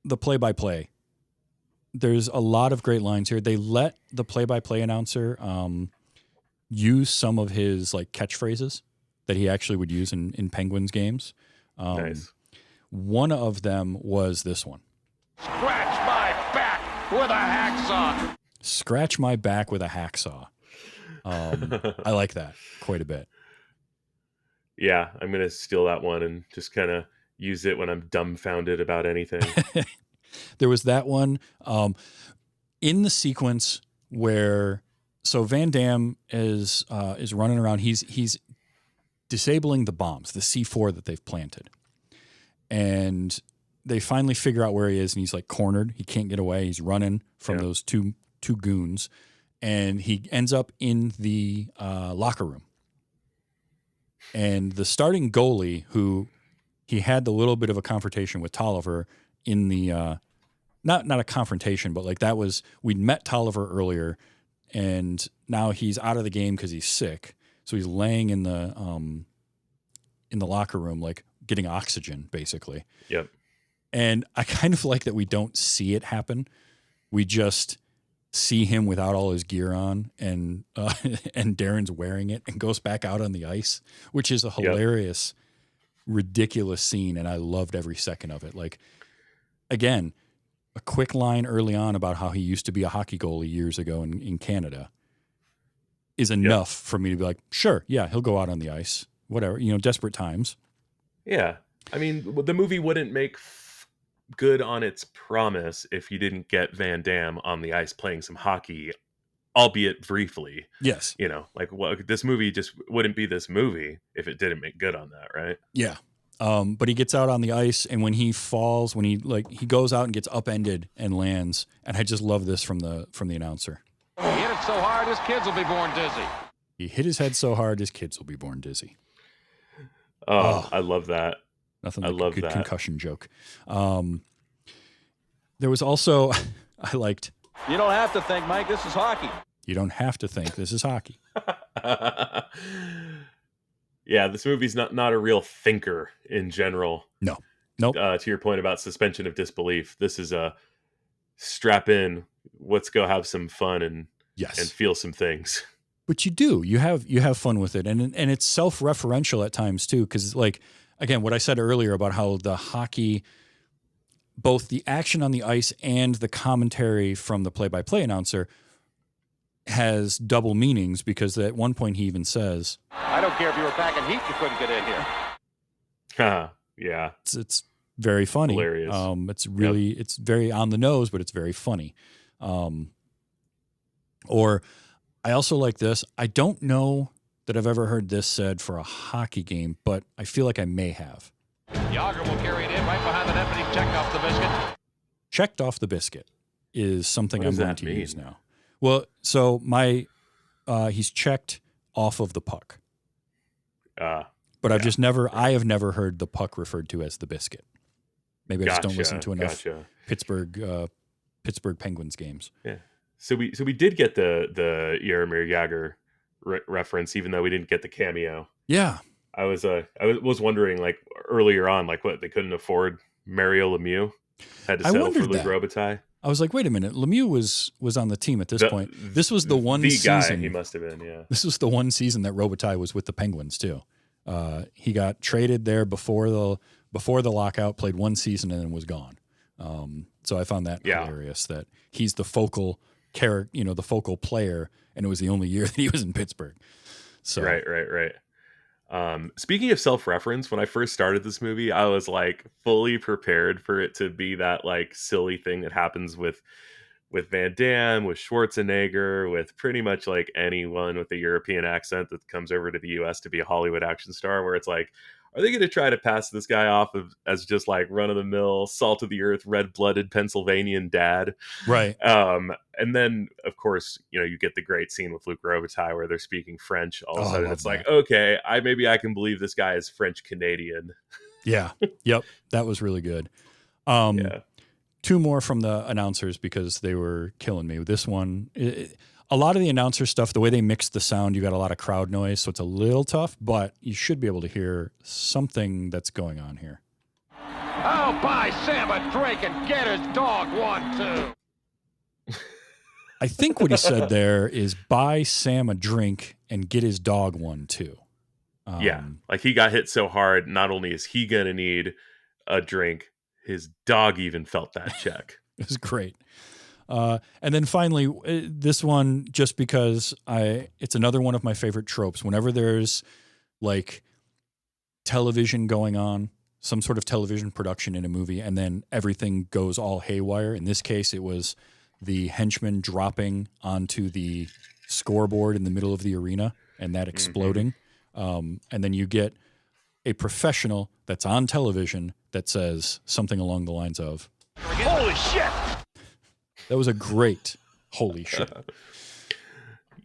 the play-by-play. There's a lot of great lines here. They let the play-by-play announcer use some of his like catchphrases that he actually would use in Penguins games. Nice. One of them was this one. Scratch my back with a hacksaw. Scratch my back with a hacksaw. I like that quite a bit. Yeah, I'm going to steal that one and just kind of use it when I'm dumbfounded about anything. There was that one in the sequence where so Van Damme is running around. He's disabling the bombs, the C4 that they've planted, and they finally figure out where he is, and he's like cornered. He can't get away. He's running from those two goons, and he ends up in the locker room. And the starting goalie, who he had the little bit of a confrontation with Tolliver in the not a confrontation, but like that was we'd met Tolliver earlier. And now he's out of the game because he's sick. So he's laying in the locker room, like getting oxygen, basically. Yep. And I kind of like that we don't see it happen. We just see him without all his gear on, and Darren's wearing it and goes back out on the ice, which is a hilarious, ridiculous scene. And I loved every second of it. Like, again, a quick line early on about how he used to be a hockey goalie years ago in Canada is enough for me to be like, sure, yeah, he'll go out on the ice, whatever, desperate times. Yeah. I mean, the movie wouldn't make good on its promise if you didn't get Van Damme on the ice playing some hockey, albeit briefly. Yes. You know, like this movie just wouldn't be this movie if it didn't make good on that, right? Yeah. But he gets out on the ice, and when he falls, he goes out and gets upended and lands. And I just love this from the announcer. He hit it so hard his kids will be born dizzy. He hit his head so hard his kids will be born dizzy. Oh, I love that. Nothing I like love a good that. concussion joke. There was also, I liked, You don't have to think, Mike. This is hockey. you don't have to think this is hockey. Yeah, this movie's not a real thinker in general. No. Nope. To your point about suspension of disbelief, this is a strap in, let's go have some fun and Yes. feel some things. But you do. You have fun with it. And it's self-referential at times too, because like, again, what I said earlier about how the hockey, both the action on the ice and the commentary from the play-by-play announcer has double meanings, because at one point he even says, I don't care if you were packing heat, you couldn't get in here. Yeah. it's very funny. Hilarious. It's really, it's very on the nose, but it's very funny. Or I also like this. I don't know that I've ever heard this said for a hockey game, but I feel like I may have. Yager will carry it in right behind the net, but he checked off the biscuit. Checked off the biscuit is something What I'm does going that to mean? use now. Well, so he's checked off of the puck, but I have never heard the puck referred to as the biscuit. Maybe I just don't listen to enough Pittsburgh Penguins games. Yeah. So we did get the Jaromir Jagr reference, even though we didn't get the cameo. Yeah. I was wondering, like, earlier on, like, what, they couldn't afford Mario Lemieux, had to settle for Luc Robitaille. I was like, wait a minute, Lemieux was on the team at this point. This was the one season. Guy he must have been, yeah. This was the one season that Robitaille was with the Penguins too. He got traded there before the lockout, played one season, and then was gone. So I found that hilarious that he's the focal character, the focal player, and it was the only year that he was in Pittsburgh. So Right. Speaking of self-reference, when I first started this movie, I was like fully prepared for it to be that like silly thing that happens with Van Damme, with Schwarzenegger, with pretty much like anyone with a European accent that comes over to the US to be a Hollywood action star, where it's like, are they going to try to pass this guy off as just like run-of-the-mill, salt-of-the-earth, red-blooded Pennsylvanian dad? Right. And then, of course, you get the great scene with Luc Robitaille where they're speaking French. All of a sudden, it's like, okay, maybe I can believe this guy is French-Canadian. Yeah. Yep. That was really good. Two more from the announcers because they were killing me. This one, a lot of the announcer stuff, the way they mix the sound, you got a lot of crowd noise, so it's a little tough, but you should be able to hear something that's going on here. Oh, buy Sam a drink and get his dog one, too. I think what he said there is buy Sam a drink and get his dog one, too. Yeah, like he got hit so hard, not only is he going to need a drink, his dog even felt that check. It was great. And then finally, this one, just because it's another one of my favorite tropes. Whenever there's like television going on, some sort of television production in a movie, and then everything goes all haywire. In this case, it was the henchman dropping onto the scoreboard in the middle of the arena and that exploding. And then you get a professional that's on television that says something along the lines of, Holy shit! That was a great holy shit.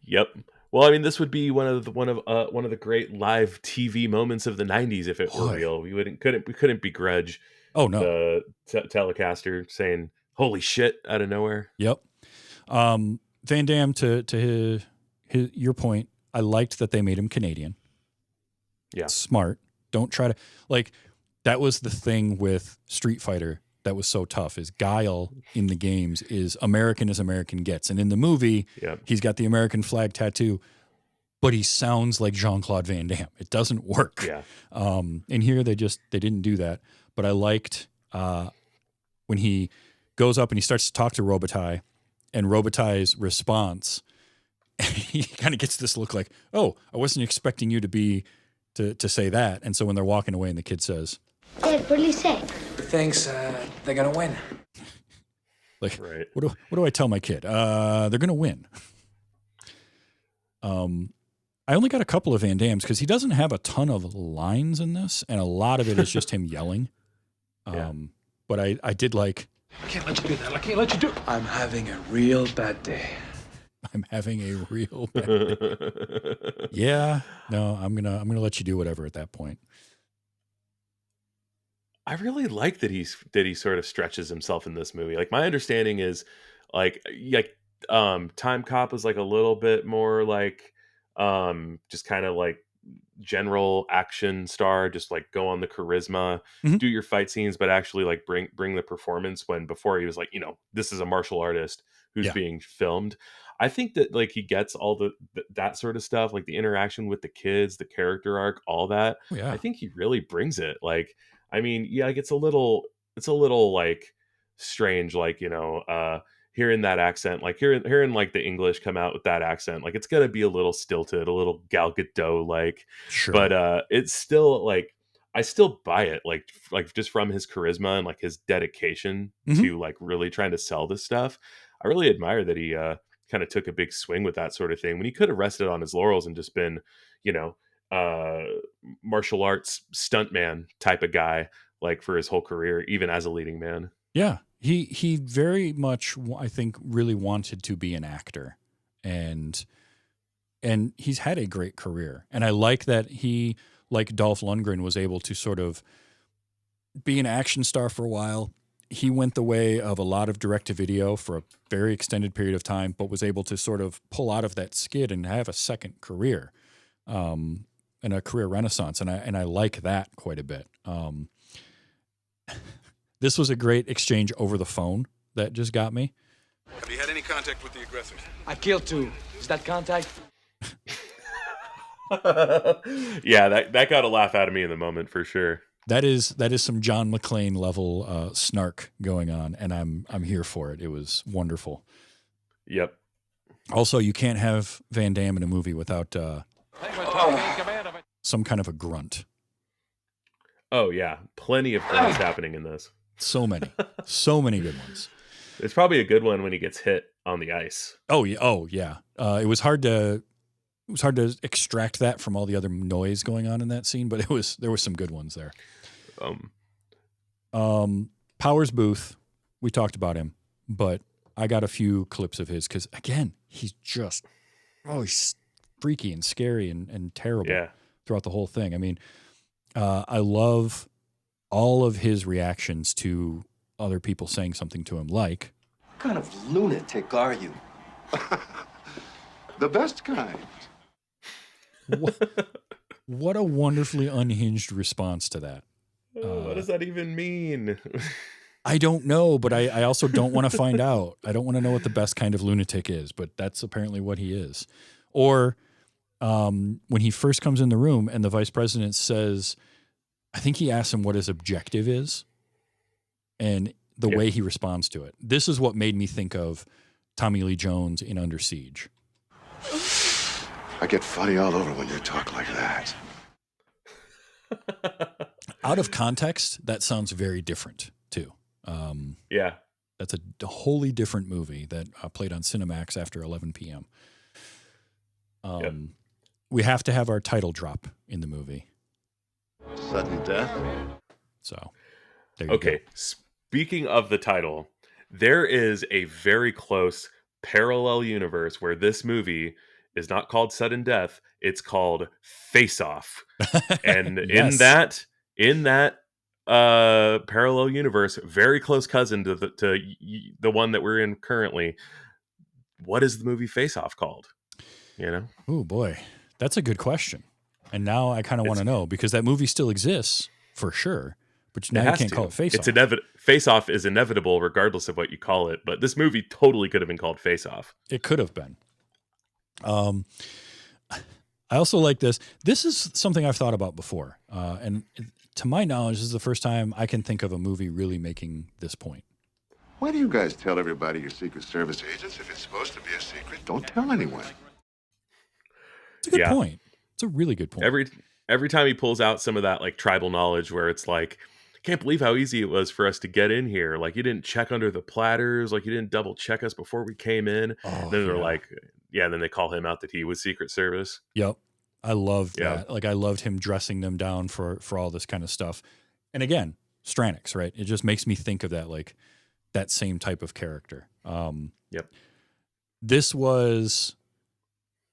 Yep. Well, I mean, this would be one of the great live TV moments of the '90s if it were real. We couldn't begrudge. Oh no, the telecaster saying "Holy shit" out of nowhere. Yep. Van Damme, to your point, I liked that they made him Canadian. Yeah, smart. Don't try to that was the thing with Street Fighter that was so tough, is Guile in the games is American as American gets. And in the movie, he's got the American flag tattoo, but he sounds like Jean-Claude Van Damme. It doesn't work. Yeah. And here they didn't do that. But I liked when he goes up and he starts to talk to Robitaille, and Robitaille's response, he kind of gets this look like, oh, I wasn't expecting you to say that. And so when they're walking away and the kid says, Dad, what did he say? Thanks, They're gonna win. Like, Right. what do I tell my kid? They're gonna win. I only got a couple of Van Dammes because he doesn't have a ton of lines in this, and a lot of it is just him yelling. But I did like. I can't let you do that. I can't let you do it. I'm having a real bad day. I'm having a real bad day. Yeah, no, I'm gonna let you do whatever at that point. I really like that he sort of stretches himself in this movie. Like my understanding is like Time Cop was like a little bit more like just kind of like general action star, just like go on the charisma, do your fight scenes, but actually like bring the performance, when before he was like, this is a martial artist who's being filmed. I think that like he gets all that sort of stuff, like the interaction with the kids, the character arc, all that. I think he really brings it. Like, I mean, like it's a little like strange, like, hearing that accent, like hearing like the English come out with that accent, like it's gonna be a little stilted, a little Gal Gadot like, sure. But it's still like I still buy it, like just from his charisma and like his dedication to like really trying to sell this stuff. I really admire that he kind of took a big swing with that sort of thing when he could have rested on his laurels and just been, martial arts stuntman type of guy, like for his whole career, even as a leading man. Yeah. He very much, I think, really wanted to be an actor, and he's had a great career. And I like that he, like Dolph Lundgren, was able to sort of be an action star for a while. He went the way of a lot of direct-to-video for a very extended period of time, but was able to sort of pull out of that skid and have a second career, and a career renaissance. And I like that quite a bit. This was a great exchange over the phone that just got me. Have you had any contact with the aggressors? I killed 2. Is that contact? Yeah, that got a laugh out of me in the moment for sure. That is some John McClane level snark going on, and I'm here for it. It was wonderful. Yep. Also, you can't have Van Damme in a movie without some kind of a grunt. Oh yeah, plenty of grunts happening in this. So many good ones. It's probably a good one when he gets hit on the ice. Oh yeah. It was hard to extract that from all the other noise going on in that scene, but there were some good ones there. Powers Booth, we talked about him, but I got a few clips of his because again, he's just he's freaky and scary and terrible throughout the whole thing. I mean, I love all of his reactions to other people saying something to him, like, "What kind of lunatic are you?" The best kind. What a wonderfully unhinged response to that. What does that even mean? I don't know, but I also don't want to find out. I don't want to know what the best kind of lunatic is, but that's apparently what he is. Or when he first comes in the room and the vice president says, I think he asks him what his objective is, and the way he responds to it. This is what made me think of Tommy Lee Jones in Under Siege. I get funny all over when you talk like that. Out of context, that sounds very different, too. That's a wholly different movie that played on Cinemax after 11 p.m. We have to have our title drop in the movie. Sudden death? So, there you go. Speaking of the title, there is a very close parallel universe where this movie is not called Sudden Death, it's called Face Off. And Yes. in that parallel universe, very close cousin to the one that we're in currently, what is the movie Face Off called? Oh boy, that's a good question. And now I kind of want to know, because that movie still exists for sure, but now you can't call it Face Off. Face Off is inevitable regardless of what you call it, but this movie totally could have been called Face Off. It could have been. I also like this. This is something I've thought about before. And to my knowledge, this is the first time I can think of a movie really making this point. Why do you guys tell everybody you're Secret Service agents if it's supposed to be a secret? Don't tell anyone. It's a good point. It's a really good point. Every time he pulls out some of that like tribal knowledge where it's like, can't believe how easy it was for us to get in here. Like, you didn't check under the platters. Like, you didn't double check us before we came in. Oh, Then they're yeah. like, yeah, then they call him out that he was Secret Service. Yep. I loved Yeah. that. Like, I loved him dressing them down for all this kind of stuff. And again, Stranix, right? It just makes me think of that, like that same type of character. Yep. This was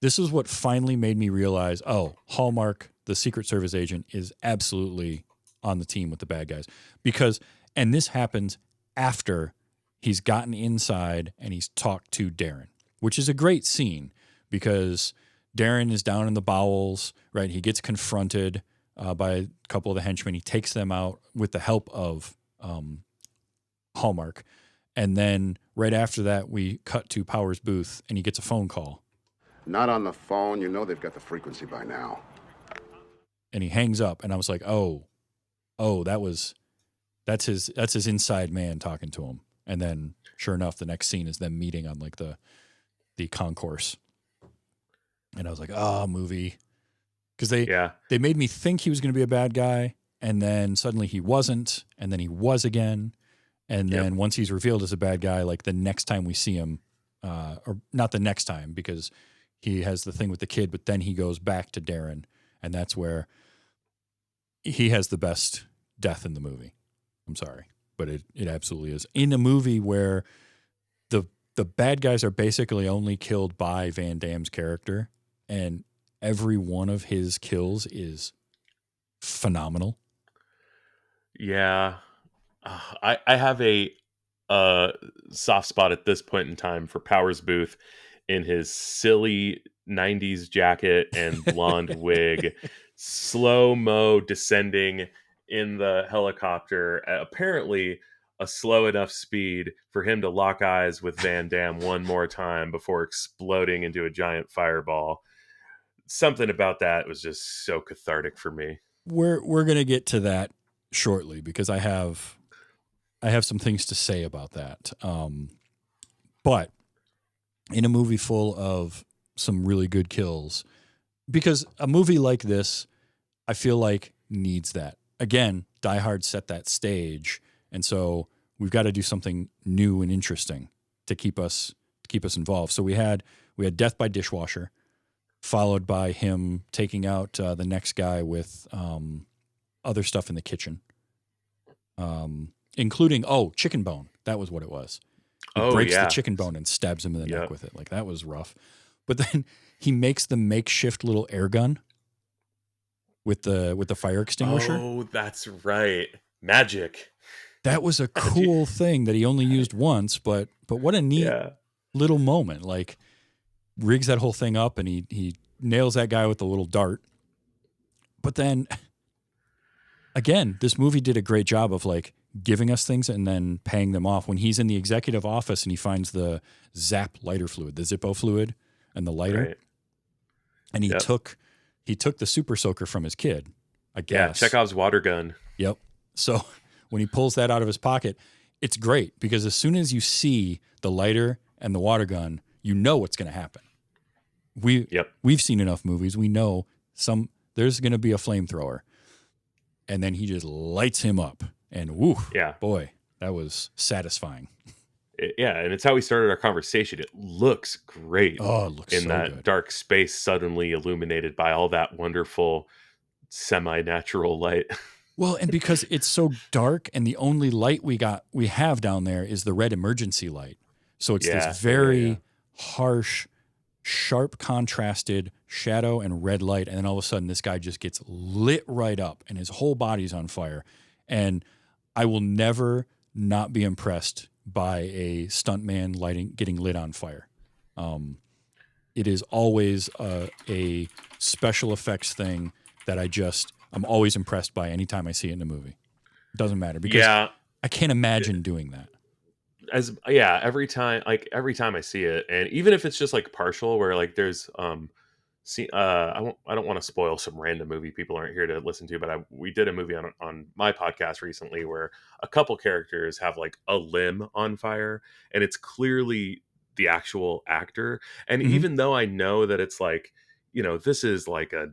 what finally made me realize, oh, Hallmark, the Secret Service agent, is absolutely on the team with the bad guys. And this happens after he's gotten inside and he's talked to Darren, which is a great scene because Darren is down in the bowels, right? He gets confronted by a couple of the henchmen. He takes them out with the help of Hallmark. And then right after that, we cut to Powers' booth and he gets a phone call. Not on the phone. You know they've got the frequency by now. And he hangs up. And I was like, oh, that's his inside man talking to him. And then sure enough, the next scene is them meeting on like the concourse. And I was like, oh, movie. Because they made me think he was going to be a bad guy, and then suddenly he wasn't, and then he was again. And then once he's revealed as a bad guy, like the next time we see him, or not the next time because he has the thing with the kid, but then he goes back to Darren, and that's where he has the best death in the movie. I'm sorry, but it absolutely is. In a movie where the bad guys are basically only killed by Van Damme's character, and every one of his kills is phenomenal. Yeah. I have a soft spot at this point in time for Powers Booth in his silly 90s jacket and blonde wig, slow-mo descending in the helicopter, apparently a slow enough speed for him to lock eyes with Van Damme one more time before exploding into a giant fireball. Something about that was just so cathartic for me. We're going to get to that shortly because I have some things to say about that. But in a movie full of some really good kills, because a movie like this, I feel like needs that. Again, Die Hard set that stage, and so we've got to do something new and interesting to keep us involved. So we had Death by Dishwasher, followed by him taking out the next guy with other stuff in the kitchen, including chicken bone. That was what it was. He breaks the chicken bone and stabs him in the neck with it. Like, that was rough. But then he makes the makeshift little air gun with the fire extinguisher. Oh, that's right. Magic. That was a cool thing that he only used once, but what a neat little moment. Like, rigs that whole thing up and he nails that guy with the little dart. But then again, this movie did a great job of like giving us things and then paying them off. When he's in the executive office and he finds the Zap lighter fluid, the Zippo fluid and the lighter. Right. And he took the super soaker from his kid, I guess. Yeah, Chekhov's water gun. Yep. So when he pulls that out of his pocket, it's great because as soon as you see the lighter and the water gun, you know what's going to happen. We've seen enough movies. We know there's going to be a flamethrower. And then he just lights him up. And boy, that was satisfying. And it's how we started our conversation. It looks great. Oh, it looks in so that good. Dark space suddenly illuminated by all that wonderful semi-natural light. Well, and because it's so dark and the only light we have down there is the red emergency light. So it's this very harsh, sharp contrasted shadow and red light. And then all of a sudden this guy just gets lit right up and his whole body's on fire. And I will never not be impressed by a stuntman getting lit on fire. It is always a special effects thing that I'm always impressed by anytime I see it in a movie. It doesn't matter because I can't imagine doing that. Every time I see it, and even if it's just like partial, where like there's I don't want to spoil some random movie people aren't here to listen to, but we did a movie on my podcast recently where a couple characters have like a limb on fire, and it's clearly the actual actor. And even though I know that it's like, this is like a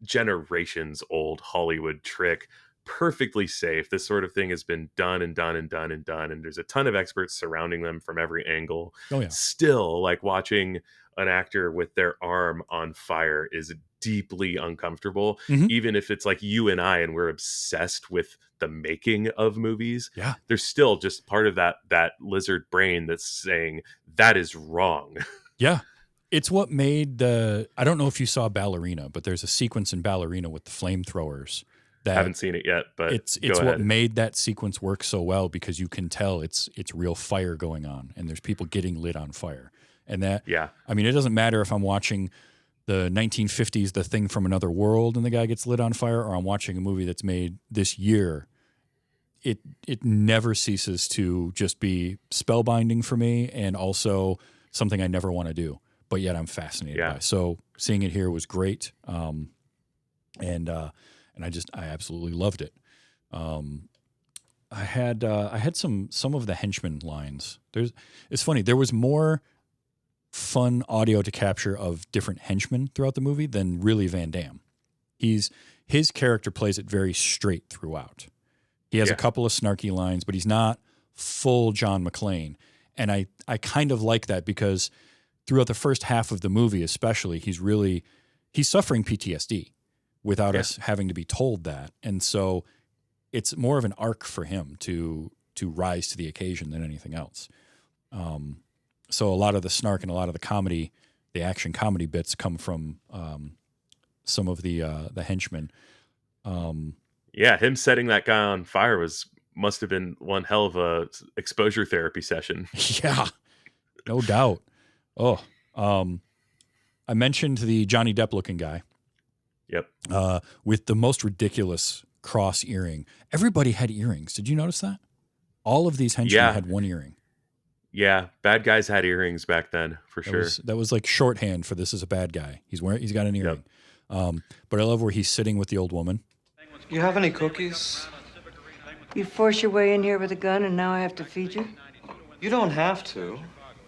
generations old Hollywood trick, perfectly safe. This sort of thing has been done and done and done and done, and there's a ton of experts surrounding them from every angle. Oh yeah. Still, like, watching an actor with their arm on fire is deeply uncomfortable, Mhm. even if it's like you and I, and we're obsessed with the making of movies. Yeah. There's still just part of that lizard brain that's saying that is wrong. Yeah. It's what made I don't know if you saw Ballerina, but there's a sequence in Ballerina with the flamethrowers that Haven't seen it yet, but it's go what ahead. made that sequence work so well, because you can tell it's real fire going on and there's people getting lit on fire. And that, Yeah. I mean, it doesn't matter if I'm watching the 1950s, The Thing from Another World, and the guy gets lit on fire, or I'm watching a movie that's made this year. It never ceases to just be spellbinding for me, and also something I never want to do, but yet I'm fascinated by. So seeing it here was great, and I absolutely loved it. I had some of the henchman lines. It's funny. There was more fun audio to capture of different henchmen throughout the movie than really Van Damme. His character plays it very straight throughout. He has a couple of snarky lines, but he's not full John McClane. And I kind of like that, because throughout the first half of the movie especially, he's suffering PTSD without us having to be told that. And so it's more of an arc for him to rise to the occasion than anything else. So a lot of the snark and a lot of the comedy, the action comedy bits, come from some of the henchmen. Him setting that guy on fire must have been one hell of a exposure therapy session. Yeah, no doubt. Oh, I mentioned the Johnny Depp looking guy. Yep. With the most ridiculous cross earring. Everybody had earrings. Did you notice that? All of these henchmen had one earring. Yeah, bad guys had earrings back then, for sure. That was like shorthand for this is a bad guy. He's got an earring. Yep. But I love where he's sitting with the old woman. You have any cookies? You force your way in here with a gun, and now I have to feed you? You don't have to,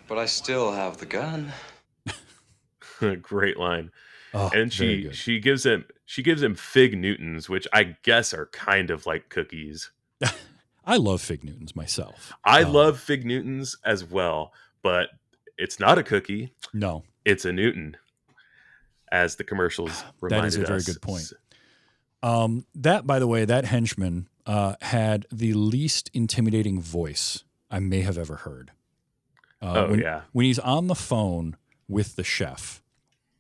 but I still have the gun. Great line. Oh, and she gives him Fig Newtons, which I guess are kind of like cookies. I love Fig Newtons myself. I love Fig Newtons as well, but it's not a cookie. No. It's a Newton, as the commercials reminded us. That is a very good point. That, by the way, that henchman had the least intimidating voice I may have ever heard. When he's on the phone with the chef,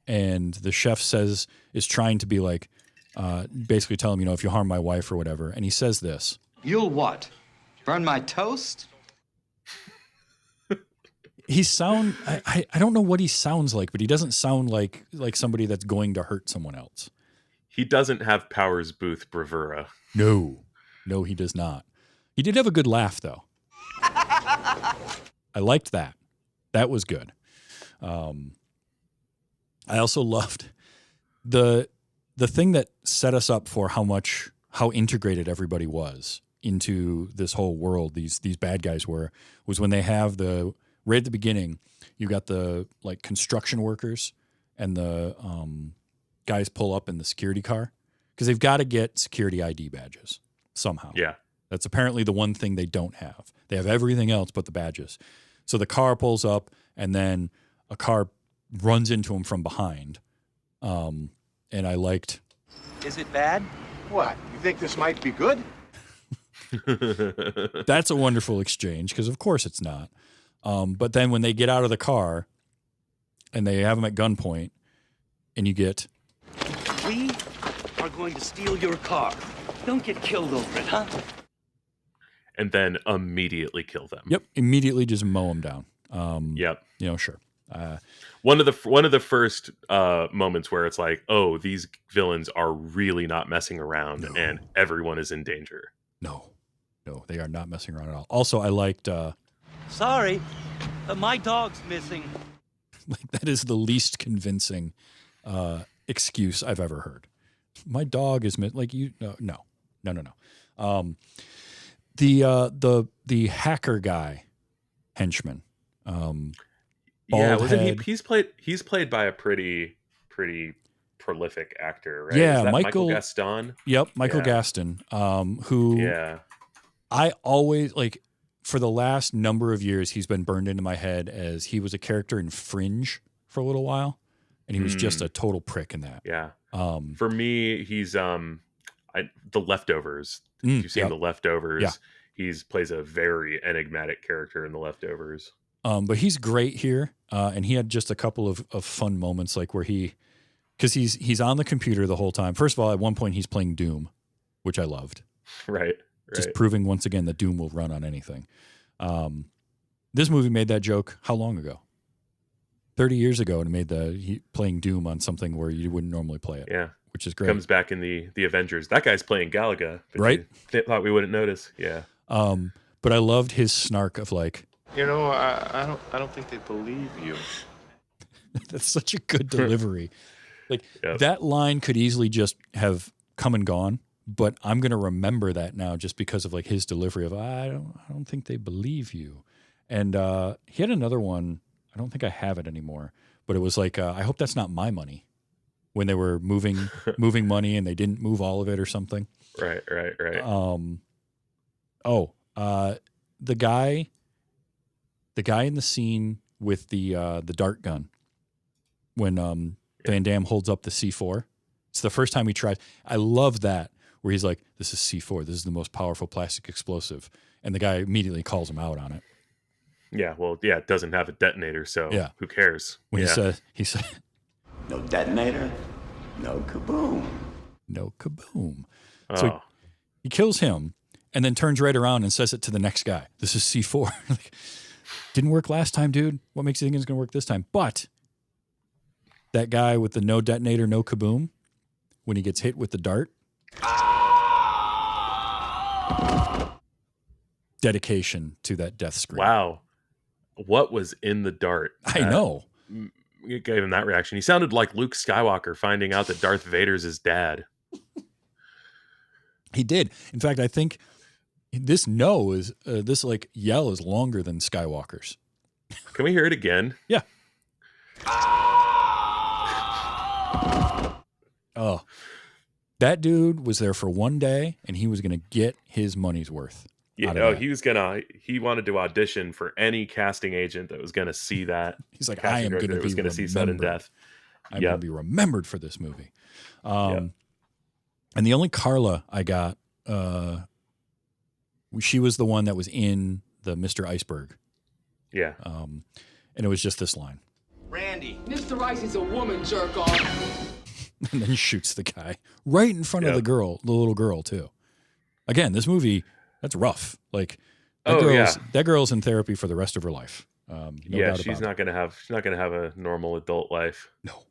and the chef is trying to be like, basically tell him, if you harm my wife or whatever, and he says this. You'll what? Burn my toast? I don't know what he sounds like, but he doesn't sound like somebody that's going to hurt someone else. He doesn't have Powers Booth bravura. No, he does not. He did have a good laugh, though. I liked that. That was good. I also loved the thing that set us up for how integrated everybody was into this whole world. These bad guys was when they have right at the beginning, you got the like construction workers and the guys pull up in the security car, because they've got to get security ID badges somehow. Yeah. That's apparently the one thing they don't have. They have everything else but the badges. So the car pulls up, and then a car runs into him from behind. And I liked... Is it bad? What? You think this might be good? That's a wonderful exchange, because of course it's not. But then when they get out of the car and they have him at gunpoint, and you get... We are going to steal your car. Don't get killed over it, huh? And then immediately kill them. Yep, immediately just mow them down. Yep. Sure. One of the first moments where it's like, oh, these villains are really not messing around, and everyone is in danger. No, they are not messing around at all. Also, I liked... Sorry, but my dog's missing. Like, that is the least convincing excuse I've ever heard. My dog is missing. Like, no. The hacker guy, henchman. Wasn't he? He's played by a pretty prolific actor, right? Yeah, Is that Michael Gaston? Yep, Michael Gaston, who I always like for the last number of years he's been burned into my head as he was a character in Fringe for a little while, and he was just a total prick in that. Yeah. For me, he's The Leftovers. If you've seen The Leftovers, he's plays a very enigmatic character in The Leftovers. But he's great here, and he had just a couple of fun moments, like where because he's on the computer the whole time. First of all, at one point he's playing Doom, which I loved. Right. Just proving once again that Doom will run on anything. This movie made that joke how long ago? 30 years ago, and it made playing Doom on something where you wouldn't normally play it. Yeah. Which is great. Comes back in the Avengers. That guy's playing Galaga. Right. Thought we wouldn't notice. Yeah. But I loved his snark of like, I don't think they believe you. that's such a good delivery. Like that line could easily just have come and gone, but I'm going to remember that now just because of like his delivery of I don't think they believe you. And he had another one. I don't think I have it anymore, but it was like I hope that's not my money, when they were moving money and they didn't move all of it or something. Right. The guy in the scene with the dart gun when Van Damme holds up the C4. It's the first time he tries. I love that, where he's like, this is C4. This is the most powerful plastic explosive. And the guy immediately calls him out on it. Yeah, well, it doesn't have a detonator, so who cares? When he said, no detonator, no kaboom. No kaboom. So he kills him and then turns right around and says it to the next guy. This is C4. Didn't work last time, dude. What makes you think it's going to work this time? But that guy with the no detonator, no kaboom, when he gets hit with the dart, dedication to that death screen. Wow. What was in the dart? I know. You gave him that reaction. He sounded like Luke Skywalker finding out that Darth Vader's his dad. He did. In fact, I think this yell is longer than Skywalker's. Can we hear it again? Yeah. Oh, that dude was there for one day, and he was going to get his money's worth. Yeah, he wanted to audition for any casting agent that was going to see that. He's like, I am going to be see sudden death. I'm going to be remembered for this movie. And the only Carla I got, she was the one that was in the Mr. Iceberg. Yeah. And it was just this line. Randy, Mr. Ice is a woman, jerk off. And then shoots the guy right in front of the little girl too. Again, this movie, that's rough. Like that girl's in therapy for the rest of her life. She's not gonna have a normal adult life. No.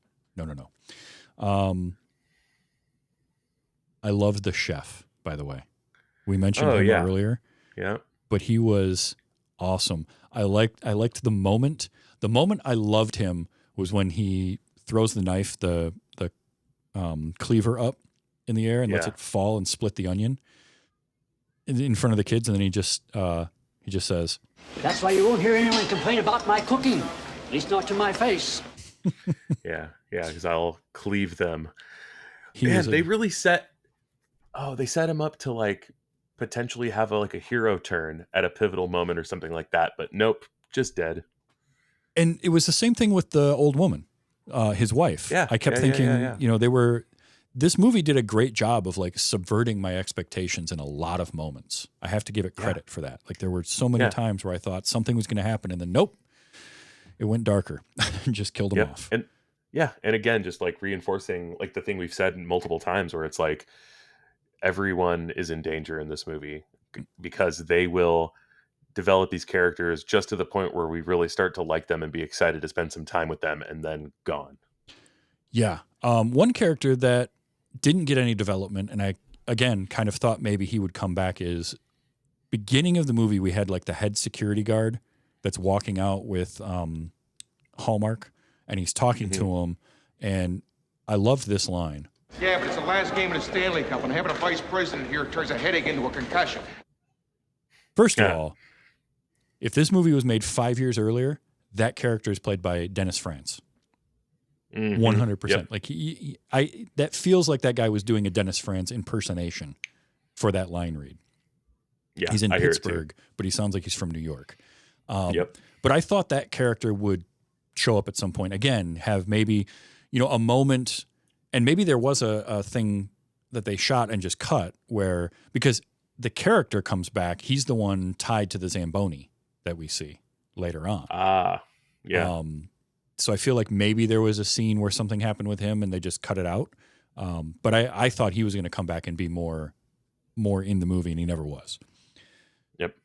I loved the chef, by the way. We mentioned him earlier. Yeah. But he was awesome. I liked the moment. The moment I loved him was when he throws the knife, the cleaver up in the air and lets it fall and split the onion in front of the kids, and then he just says, "That's why you won't hear anyone complain about my cooking, at least not to my face." yeah, because I'll cleave them. They really set him up to like potentially have a hero turn at a pivotal moment or something like that, but nope, just dead. And it was the same thing with the old woman, his wife. Yeah, I kept thinking, this movie did a great job of like subverting my expectations in a lot of moments. I have to give it credit for that. Like there were so many times where I thought something was going to happen, and then nope, it went darker and just killed him off. And again, just like reinforcing like the thing we've said multiple times, where it's like everyone is in danger in this movie because they will develop these characters just to the point where we really start to like them and be excited to spend some time with them, and then gone. Yeah. One character that didn't get any development, and I, again, kind of thought maybe he would come back, is beginning of the movie, we had like the head security guard that's walking out with Hallmark, and he's talking to him, and I loved this line. Yeah, but it's the last game of the Stanley Cup, and having a vice president here turns a headache into a concussion. First of all, if this movie was made 5 years earlier, that character is played by Dennis Franz. 100%. Yep. Like that feels like that guy was doing a Dennis Franz impersonation for that line read. Yeah, he's in I Pittsburgh, but he sounds like he's from New York. Yep. But I thought that character would show up at some point again, have maybe, a moment, and maybe there was a thing that they shot and just cut where, because the character comes back, he's the one tied to the Zamboni that we see later on. Yeah. So I feel like maybe there was a scene where something happened with him and they just cut it out. But I thought he was going to come back and be more in the movie, and he never was. Yep.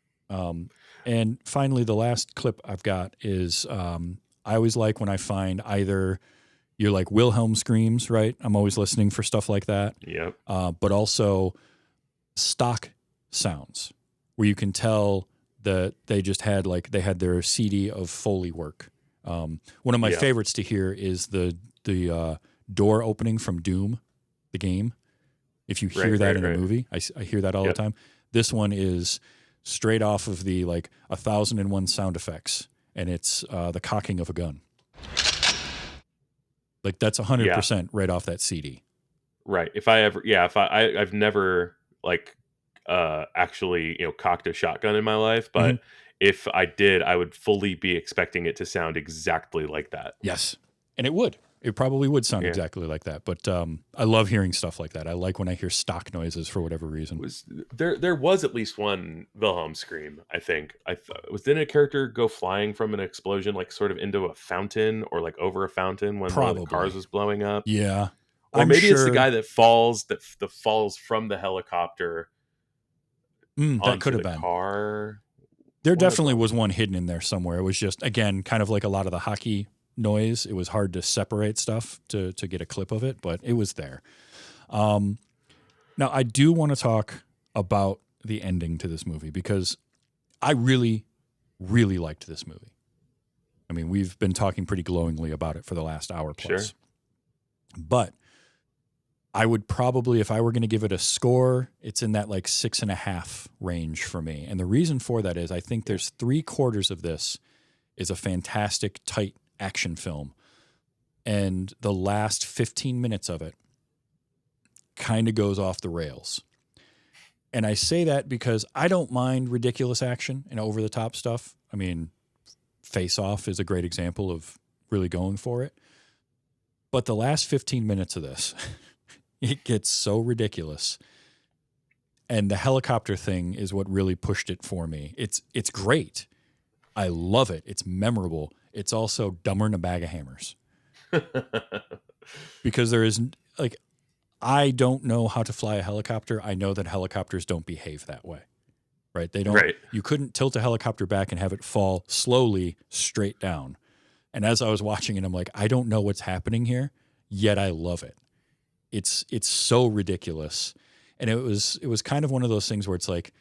And finally, the last clip I've got is I always like when I find either you're like Wilhelm screams, right? I'm always listening for stuff like that. Yep. But also stock sounds where you can tell that they just had they had their CD of Foley work. One of my favorites to hear is the door opening from Doom, the game. If you hear that in a movie, I hear that all the time. This one is straight off of the 1001 sound effects, and it's the cocking of a gun. That's 100% right off that CD. Right. I've never actually cocked a shotgun in my life, but if I did, I would fully be expecting it to sound exactly like that. Yes, and it would. It probably would sound exactly like that. But I love hearing stuff like that. I like when I hear stock noises for whatever reason. There was at least one Wilhelm scream, I think. Didn't a character go flying from an explosion, sort of into a fountain or over a fountain when one of the cars was blowing up? Yeah. Or maybe it's the guy that falls from the helicopter that could have been car. There definitely was one hidden in there somewhere. It was just, again, kind of like a lot of the hockey noise. It was hard to separate stuff to get a clip of it, but it was there. Now, I do want to talk about the ending to this movie because I really, really liked this movie. I mean, we've been talking pretty glowingly about it for the last hour plus. Sure. But I would probably, if I were going to give it a score, it's in that 6.5 range for me. And the reason for that is I think there's 3/4 of this is a fantastic, tight action film. And the last 15 minutes of it kind of goes off the rails. And I say that because I don't mind ridiculous action and over-the-top stuff. I mean, Face Off is a great example of really going for it. But the last 15 minutes of this, it gets so ridiculous. And the helicopter thing is what really pushed it for me. It's great. I love it. It's memorable. It's also dumber than a bag of hammers. Because there is, I don't know how to fly a helicopter. I know that helicopters don't behave that way. Right? They don't. Right. You couldn't tilt a helicopter back and have it fall slowly straight down. And as I was watching it, I'm like, I don't know what's happening here, yet I love it. It's so ridiculous. And it was kind of one of those things where it's like,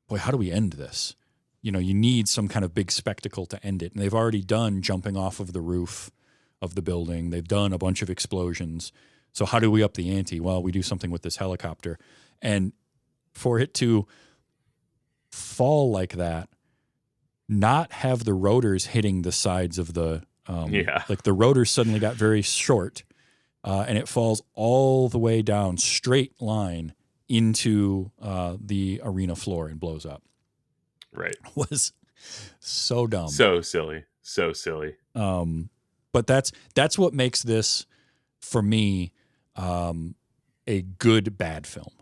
boy, how do we end this? You need some kind of big spectacle to end it. And they've already done jumping off of the roof of the building. They've done a bunch of explosions. So how do we up the ante? Well, we do something with this helicopter. And for it to fall like that, not have the rotors hitting the sides of the the rotors suddenly got very short, and it falls all the way down straight line into the arena floor and blows up. Right. Was so dumb. So silly. But that's what makes this for me a good bad film,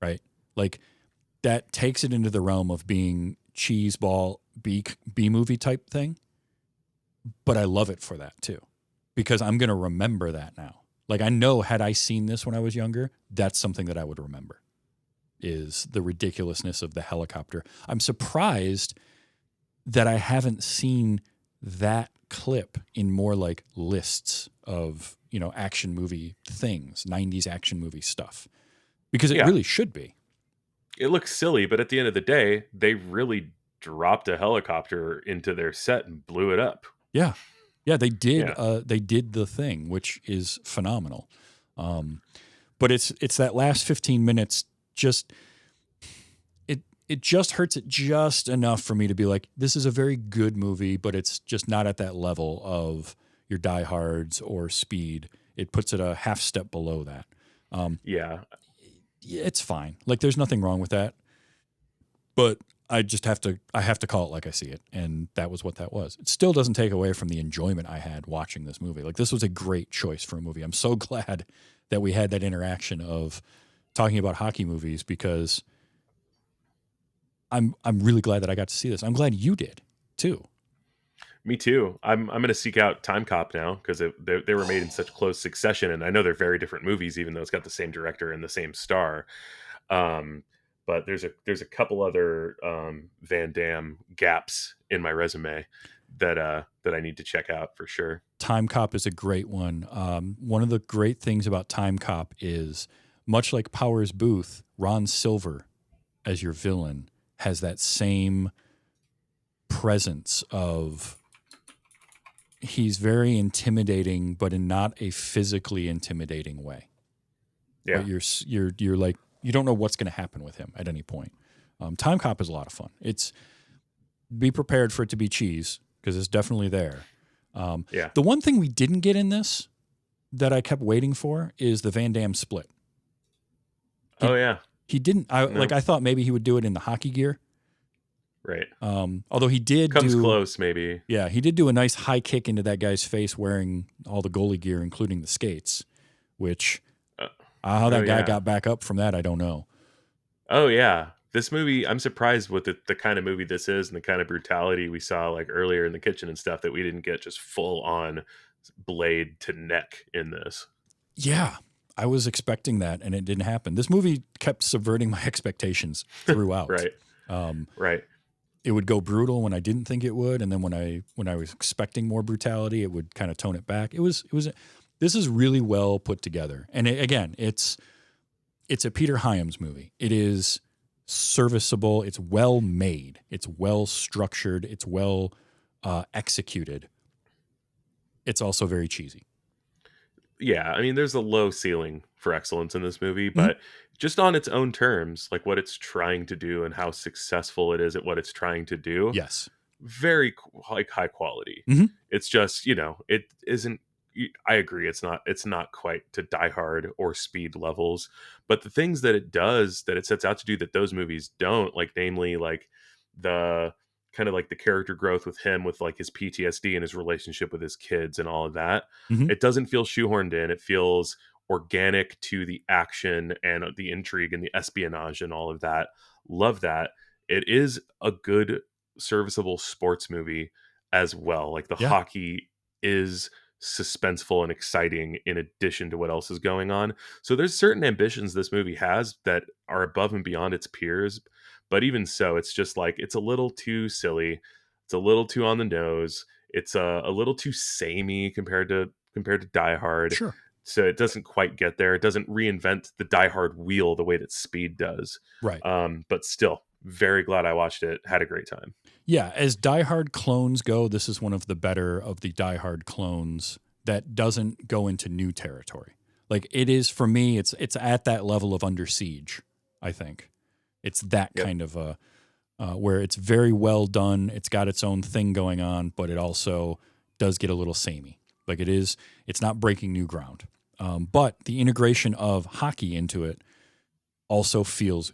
right? That takes it into the realm of being cheeseball B movie type thing. But I love it for that too, because I'm going to remember that now. I know had I seen this when I was younger, that's something that I would remember, is the ridiculousness of the helicopter. I'm surprised that I haven't seen that clip in more lists of, action movie things, 90s action movie stuff, because it really should be. It looks silly, but at the end of the day, they really dropped a helicopter into their set and blew it up. Yeah. Yeah, they did. Yeah. They did the thing, which is phenomenal. But it's that last 15 minutes. Just it just hurts it just enough for me to be like, this is a very good movie, but it's just not at that level of your Die Hards or Speed. It puts it a half step below that. Yeah, it's fine. Like, there's nothing wrong with that. But I have to call it like I see it, and that was what that was. It still doesn't take away from the enjoyment I had watching this movie. Like, this was a great choice for a movie. I'm so glad that we had that interaction of talking about hockey movies, because I'm really glad that I got to see this. I'm glad you did too. Me too. I'm going to seek out Time Cop now, because they were made in such close succession, and I know they're very different movies, even though it's got the same director and the same star. But there's a couple other Van Damme gaps in my resume that I need to check out for sure. Time Cop is a great one. One of the great things about Time Cop is, much like Powers Booth, Ron Silver as your villain has that same presence of, he's very intimidating, but in not a physically intimidating way. Yeah, but you're like, you don't know what's going to happen with him at any point. Time Cop is a lot of fun. Be prepared for it to be cheese, because it's definitely there. Yeah. The one thing we didn't get in this that I kept waiting for is the Van Damme split. He didn't. I thought maybe he would do it in the hockey gear. Right. Although he did comes close, maybe. Yeah, he did do a nice high kick into that guy's face wearing all the goalie gear, including the skates, which how that guy got back up from that, I don't know. Oh yeah. This movie, I'm surprised with the kind of movie this is and the kind of brutality we saw like earlier in the kitchen and stuff, that we didn't get just full on blade to neck in this. Yeah, I was expecting that, and it didn't happen. This movie kept subverting my expectations throughout. Right. Right. It would go brutal when I didn't think it would, and then when I was expecting more brutality, it would kind of tone it back. This is really well put together, and it's a Peter Hyams movie. It is serviceable. It's well made. It's well structured. It's well executed. It's also very cheesy. Yeah, I mean, there's a low ceiling for excellence in this movie, but just on its own terms, like what it's trying to do and how successful it is at what it's trying to do. Yes. Very high quality. It's just, it isn't, I agree. It's not quite to Die Hard or Speed levels, but the things that it does, that it sets out to do that those movies don't, like, namely like the kind of like the character growth with him, with like his PTSD and his relationship with his kids and all of that. It doesn't feel shoehorned in. It feels organic to the action and the intrigue and the espionage and all of that. Love that. It is a good, serviceable sports movie as well. Like the hockey is suspenseful and exciting in addition to what else is going on. So there's certain ambitions this movie has that are above and beyond its peers. But even so, it's just like, it's a little too silly. It's a little too on the nose. It's a little too samey compared to Die Hard. Sure. So it doesn't quite get there. It doesn't reinvent the Die Hard wheel the way that Speed does. Right. But still, very glad I watched it. Had a great time. Yeah, as Die Hard clones go, this is one of the better of the Die Hard clones that doesn't go into new territory. Like, it is, for me, it's at that level of Under Siege, I think. It's that kind of where it's very well done. It's got its own thing going on, but it also does get a little samey. Like, it's not breaking new ground. But the integration of hockey into it also feels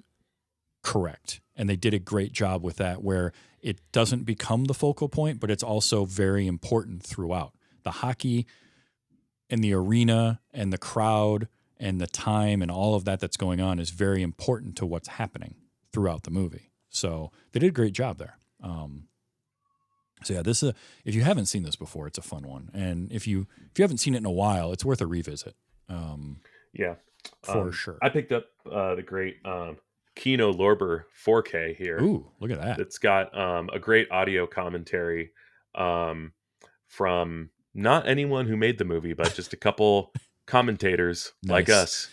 correct. And they did a great job with that, where it doesn't become the focal point, but it's also very important throughout. The hockey and the arena and the crowd and the time and all of that that's going on is very important to what's happening throughout the movie. So they did a great job there. So yeah, this if you haven't seen this before, it's a fun one. And if you haven't seen it in a while, it's worth a revisit. For sure. I picked up the great Kino Lorber 4K here. Ooh, look at that. It's got a great audio commentary from not anyone who made the movie, but just a couple commentators like us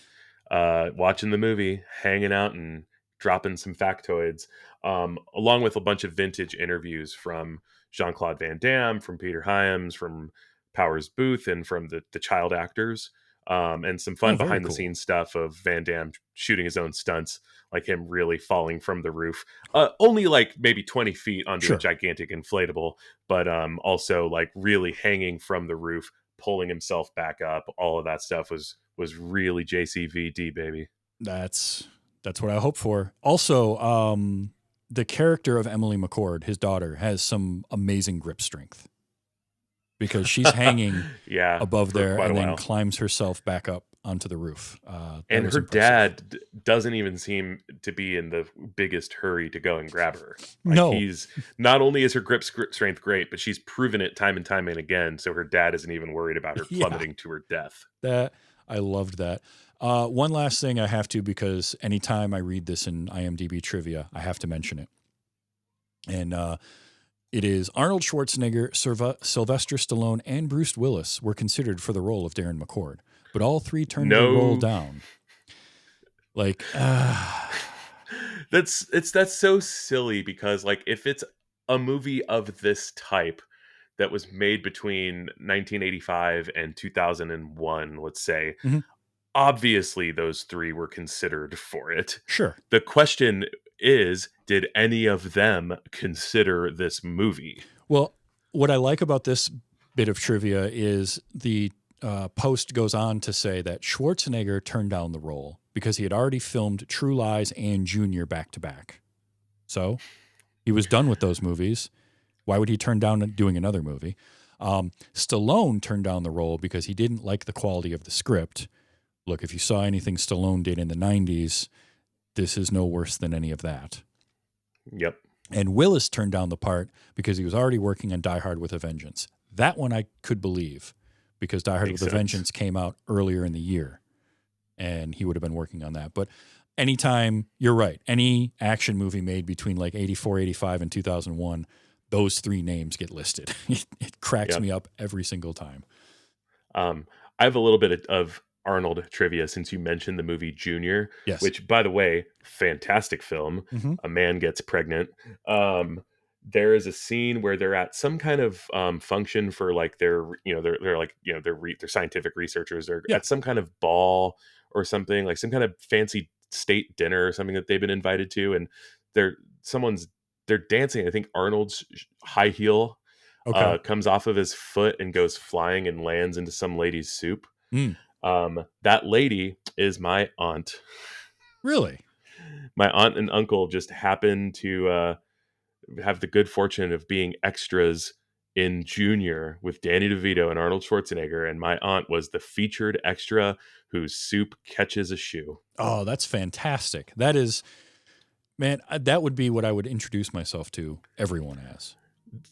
watching the movie, hanging out and dropping some factoids, along with a bunch of vintage interviews from Jean-Claude Van Damme, from Peter Hyams, from Powers Booth, and from the child actors. and some fun very behind the cool. scenes stuff of Van Damme shooting his own stunts, like him really falling from the roof, only like maybe 20 feet onto Sure. a gigantic inflatable, but also like really hanging from the roof, pulling himself back up. All of that stuff was really JCVD, baby. That's what I hope for. Also, the character of Emily McCord, his daughter, has some amazing grip strength because she's hanging above there and then climbs herself back up onto the roof. And her impressive. dad doesn't even seem to be in the biggest hurry to go and grab her. Like, no. He's not only is her grip strength great, but she's proven it time and time and again. So her dad isn't even worried about her plummeting to her death. I loved that. One last thing I have to, because anytime I read this in IMDb trivia, I have to mention it. And it is Arnold Schwarzenegger, Sylvester Stallone, and Bruce Willis were considered for the role of Darren McCord, but all three turned the role down. Like, that's so silly, because like if it's a movie of this type that was made between 1985 and 2001, let's say, obviously those three were considered for it. Sure. The question is, did any of them consider this movie? Well, what I like about this bit of trivia is the Post goes on to say that Schwarzenegger turned down the role because he had already filmed True Lies and Junior back to back. So he was done with those movies. Why would he turn down doing another movie? Stallone turned down the role because he didn't like the quality of the script. Look, if you saw anything Stallone did in the 90s, this is no worse than any of that. Yep. And Willis turned down the part because he was already working on Die Hard with a Vengeance. That one I could believe, because Die Hard with a Vengeance came out earlier in the year, and he would have been working on that. But anytime, you're right, any action movie made between like 84, 85, and 2001, those three names get listed. It cracks me up every single time. I have a little bit of Arnold trivia since you mentioned the movie Junior, which, by the way, fantastic film. A man gets pregnant. There is a scene where they're at some kind of function for like they're scientific researchers. They're at some kind of ball or something, like some kind of fancy state dinner or something that they've been invited to, and they're dancing. I think Arnold's high heel comes off of his foot and goes flying and lands into some lady's soup. That lady is my aunt. Really? My aunt and uncle just happened to have the good fortune of being extras in Junior with Danny DeVito and Arnold Schwarzenegger, and my aunt was the featured extra whose soup catches a shoe. Oh, that's fantastic. That is, man, that would be what I would introduce myself to everyone as.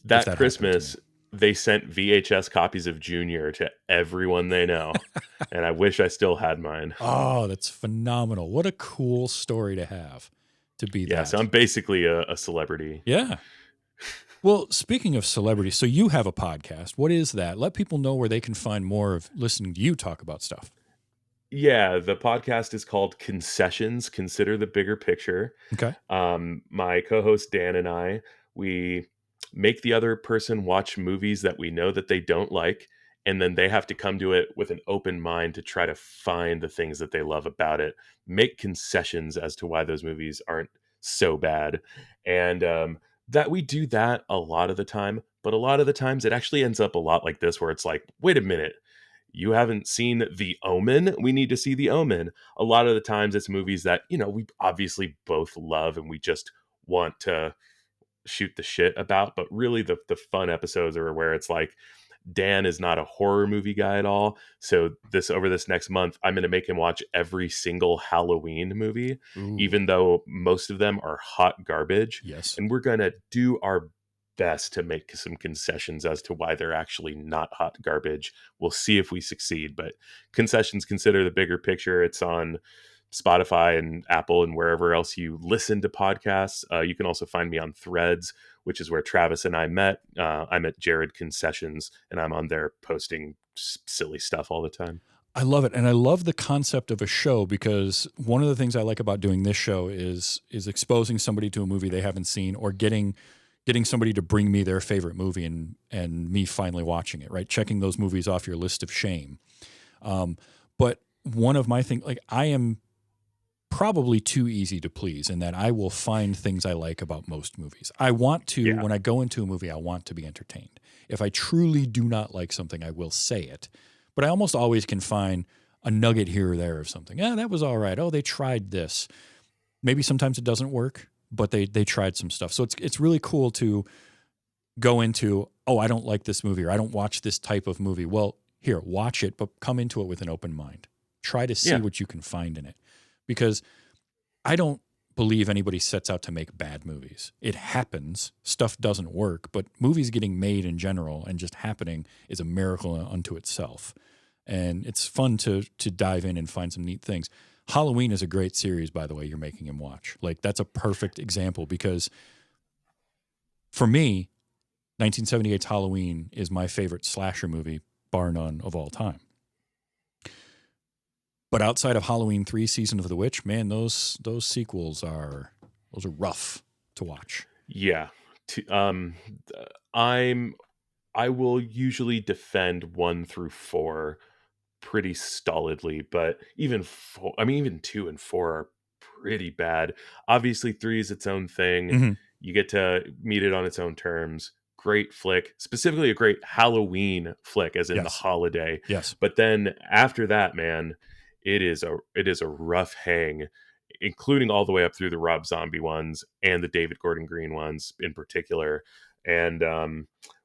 That Christmas, they sent VHS copies of Junior to everyone they know, and I wish I still had mine. Oh, that's phenomenal. What a cool story to have, to be that. Yeah, so I'm basically a celebrity. Yeah. Well, speaking of celebrities, so you have a podcast. What is that? Let people know where they can find more of listening to you talk about stuff. Yeah, the podcast is called Concessions, Consider the Bigger Picture. Okay. My co-host Dan and I, we make the other person watch movies that we know that they don't like, and then they have to come to it with an open mind to try to find the things that they love about it, make concessions as to why those movies aren't so bad. And that we do that a lot of the time, but a lot of the times it actually ends up a lot like this, where it's like, wait a minute, you haven't seen The Omen? We need to see The Omen. A lot of the times it's movies that, we obviously both love and we just want to shoot the shit about, but really the fun episodes are where it's like, Dan is not a horror movie guy at all, so over this next month I'm going to make him watch every single Halloween movie. Ooh. Even though most of them are hot garbage. Yes. And we're going to do our best to make some concessions as to why they're actually not hot garbage. We'll see if we succeed, but Concessions, Consider the Bigger Picture. It's on Spotify and Apple and wherever else you listen to podcasts. You can also find me on Threads, which is where Travis and I met. I'm at Jared Concessions, and I'm on there posting silly stuff all the time. I love it. And I love the concept of a show, because one of the things I like about doing this show is exposing somebody to a movie they haven't seen, or getting somebody to bring me their favorite movie and me finally watching it, right? Checking those movies off your list of shame. But one of my things, like I am probably too easy to please in that I will find things I like about most movies. I want to, when I go into a movie, I want to be entertained. If I truly do not like something, I will say it. But I almost always can find a nugget here or there of something. Yeah, that was all right. Oh, they tried this. Maybe sometimes it doesn't work, but they tried some stuff. So it's really cool to go into, oh, I don't like this movie or I don't watch this type of movie. Well, here, watch it, but come into it with an open mind. Try to see what you can find in it. Because I don't believe anybody sets out to make bad movies. It happens. Stuff doesn't work, but movies getting made in general and just happening is a miracle unto itself. And it's fun to dive in and find some neat things. Halloween is a great series, by the way, you're making him watch. Like, that's a perfect example because for me, 1978's Halloween is my favorite slasher movie, bar none, of all time. But outside of Halloween 3, Season of the Witch, man, those sequels are rough to watch. Yeah. I will usually defend 1 through 4 pretty stolidly, but even 2 and 4 are pretty bad. Obviously 3 is its own thing. Mm-hmm. You get to meet it on its own terms. Great flick, specifically a great Halloween flick, as in the holiday. Yes. But then after that, man, it is a rough hang, including all the way up through the Rob Zombie ones and the David Gordon Green ones in particular. And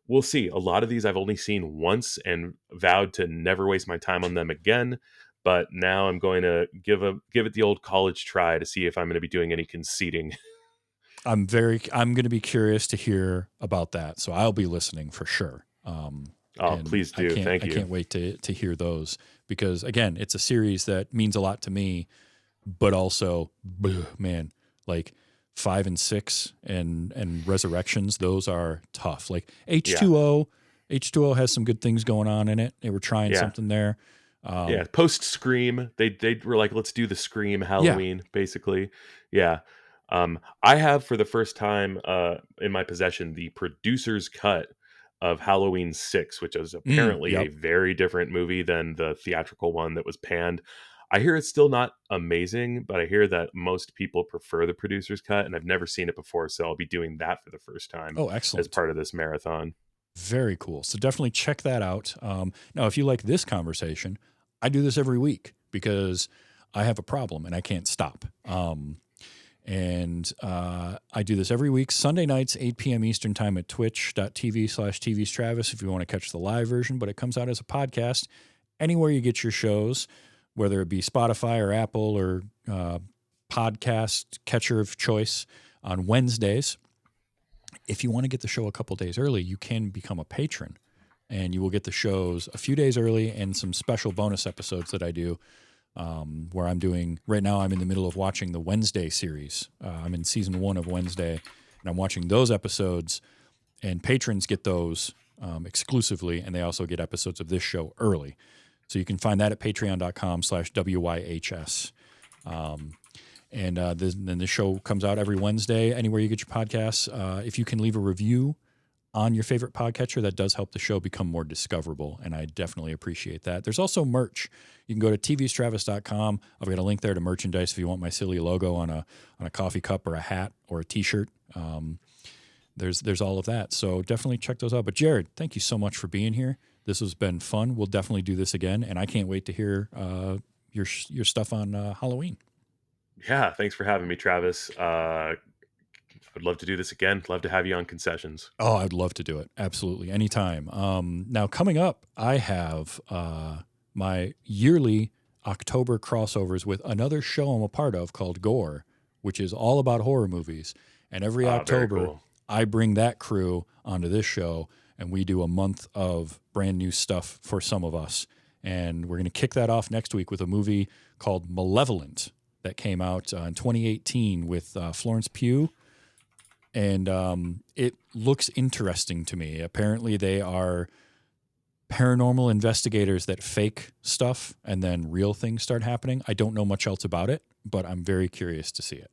we'll see. A lot of these I've only seen once and vowed to never waste my time on them again. But now I'm going to give it the old college try to see if I'm going to be doing any conceding. I'm going to be curious to hear about that. So I'll be listening for sure. Please do. Thank you. I can't wait to hear those because, again, it's a series that means a lot to me, but also, man, like 5 and 6 and Resurrections, those are tough. Like H2O has some good things going on in it. They were trying something there. Post Scream, they were like, let's do the Scream Halloween, basically. Yeah. I have, for the first time in my possession, the producer's cut of Halloween 6, which is apparently a very different movie than the theatrical one that was panned. I hear it's still not amazing, but I hear that most people prefer the producer's cut, and I've never seen it before, so I'll be doing that for the first time. Oh, excellent. As part of this marathon. Very cool. So definitely check that out. Now, if you like this conversation, I do this every week because I have a problem and I can't stop. And I do this every week, Sunday nights, 8 p.m. Eastern time at twitch.tv/tvstravis if you want to catch the live version, but it comes out as a podcast anywhere you get your shows, whether it be Spotify or Apple or podcast catcher of choice on Wednesdays. If you want to get the show a couple days early, you can become a patron and you will get the shows a few days early and some special bonus episodes that I do. Where I'm doing right now, I'm in the middle of watching the Wednesday series. I'm in season 1 of Wednesday, and I'm watching those episodes. And patrons get those exclusively, and they also get episodes of this show early. So you can find that at patreon.com/WYHS. And then the show comes out every Wednesday, anywhere you get your podcasts. If you can leave a review on your favorite podcatcher, that does help the show become more discoverable, and I definitely appreciate that. There's also merch. You can go to tvstravis.com. I've got a link there to merchandise if you want my silly logo on a coffee cup or a hat or a T-shirt. There's all of that, so definitely check those out. But Jared, thank you so much for being here. This has been fun. We'll definitely do this again, and I can't wait to hear your stuff on Halloween. Yeah, thanks for having me, Travis. I'd love to do this again. Love to have you on Concessions. Oh, I'd love to do it. Absolutely. Anytime. Now, coming up, I have my yearly October crossovers with another show I'm a part of called Gore, which is all about horror movies. And every October, cool. I bring that crew onto this show, and we do a month of brand new stuff for some of us. And we're going to kick that off next week with a movie called Malevolent that came out in 2018 with Florence Pugh. And it looks interesting to me. Apparently, they are paranormal investigators that fake stuff, and then real things start happening. I don't know much else about it, but I'm very curious to see it.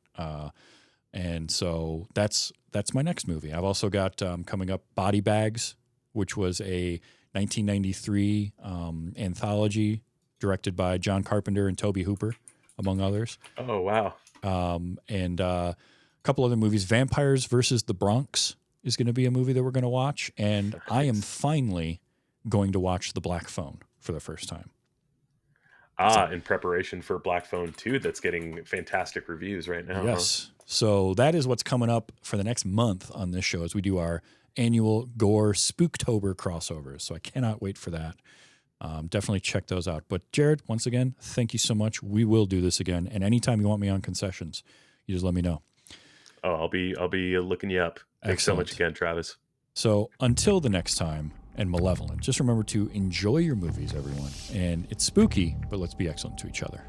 And so that's my next movie. I've also got coming up Body Bags, which was a 1993 anthology directed by John Carpenter and Tobe Hooper, among others. Oh, wow. And a couple other movies. Vampires versus the Bronx is going to be a movie that we're going to watch. And I am finally going to watch The Black Phone for the first time. In preparation for Black Phone 2 that's getting fantastic reviews right now. Yes. So that is what's coming up for the next month on this show as we do our annual Gore Spooktober crossovers. So I cannot wait for that. Definitely check those out. But Jared, once again, thank you so much. We will do this again. And anytime you want me on Concessions, you just let me know. Oh, I'll be looking you up. Thanks so much again, Travis. So until the next time, and Malevolent, just remember to enjoy your movies, everyone. And it's spooky, but let's be excellent to each other.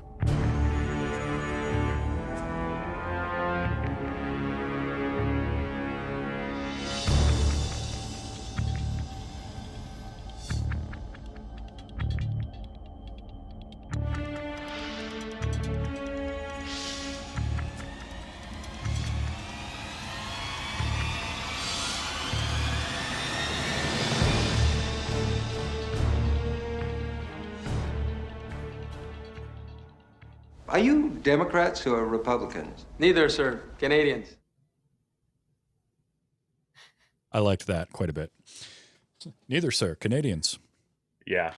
Are you Democrats or Republicans? Neither, sir. Canadians. I liked that quite a bit. Neither, sir. Canadians. Yeah.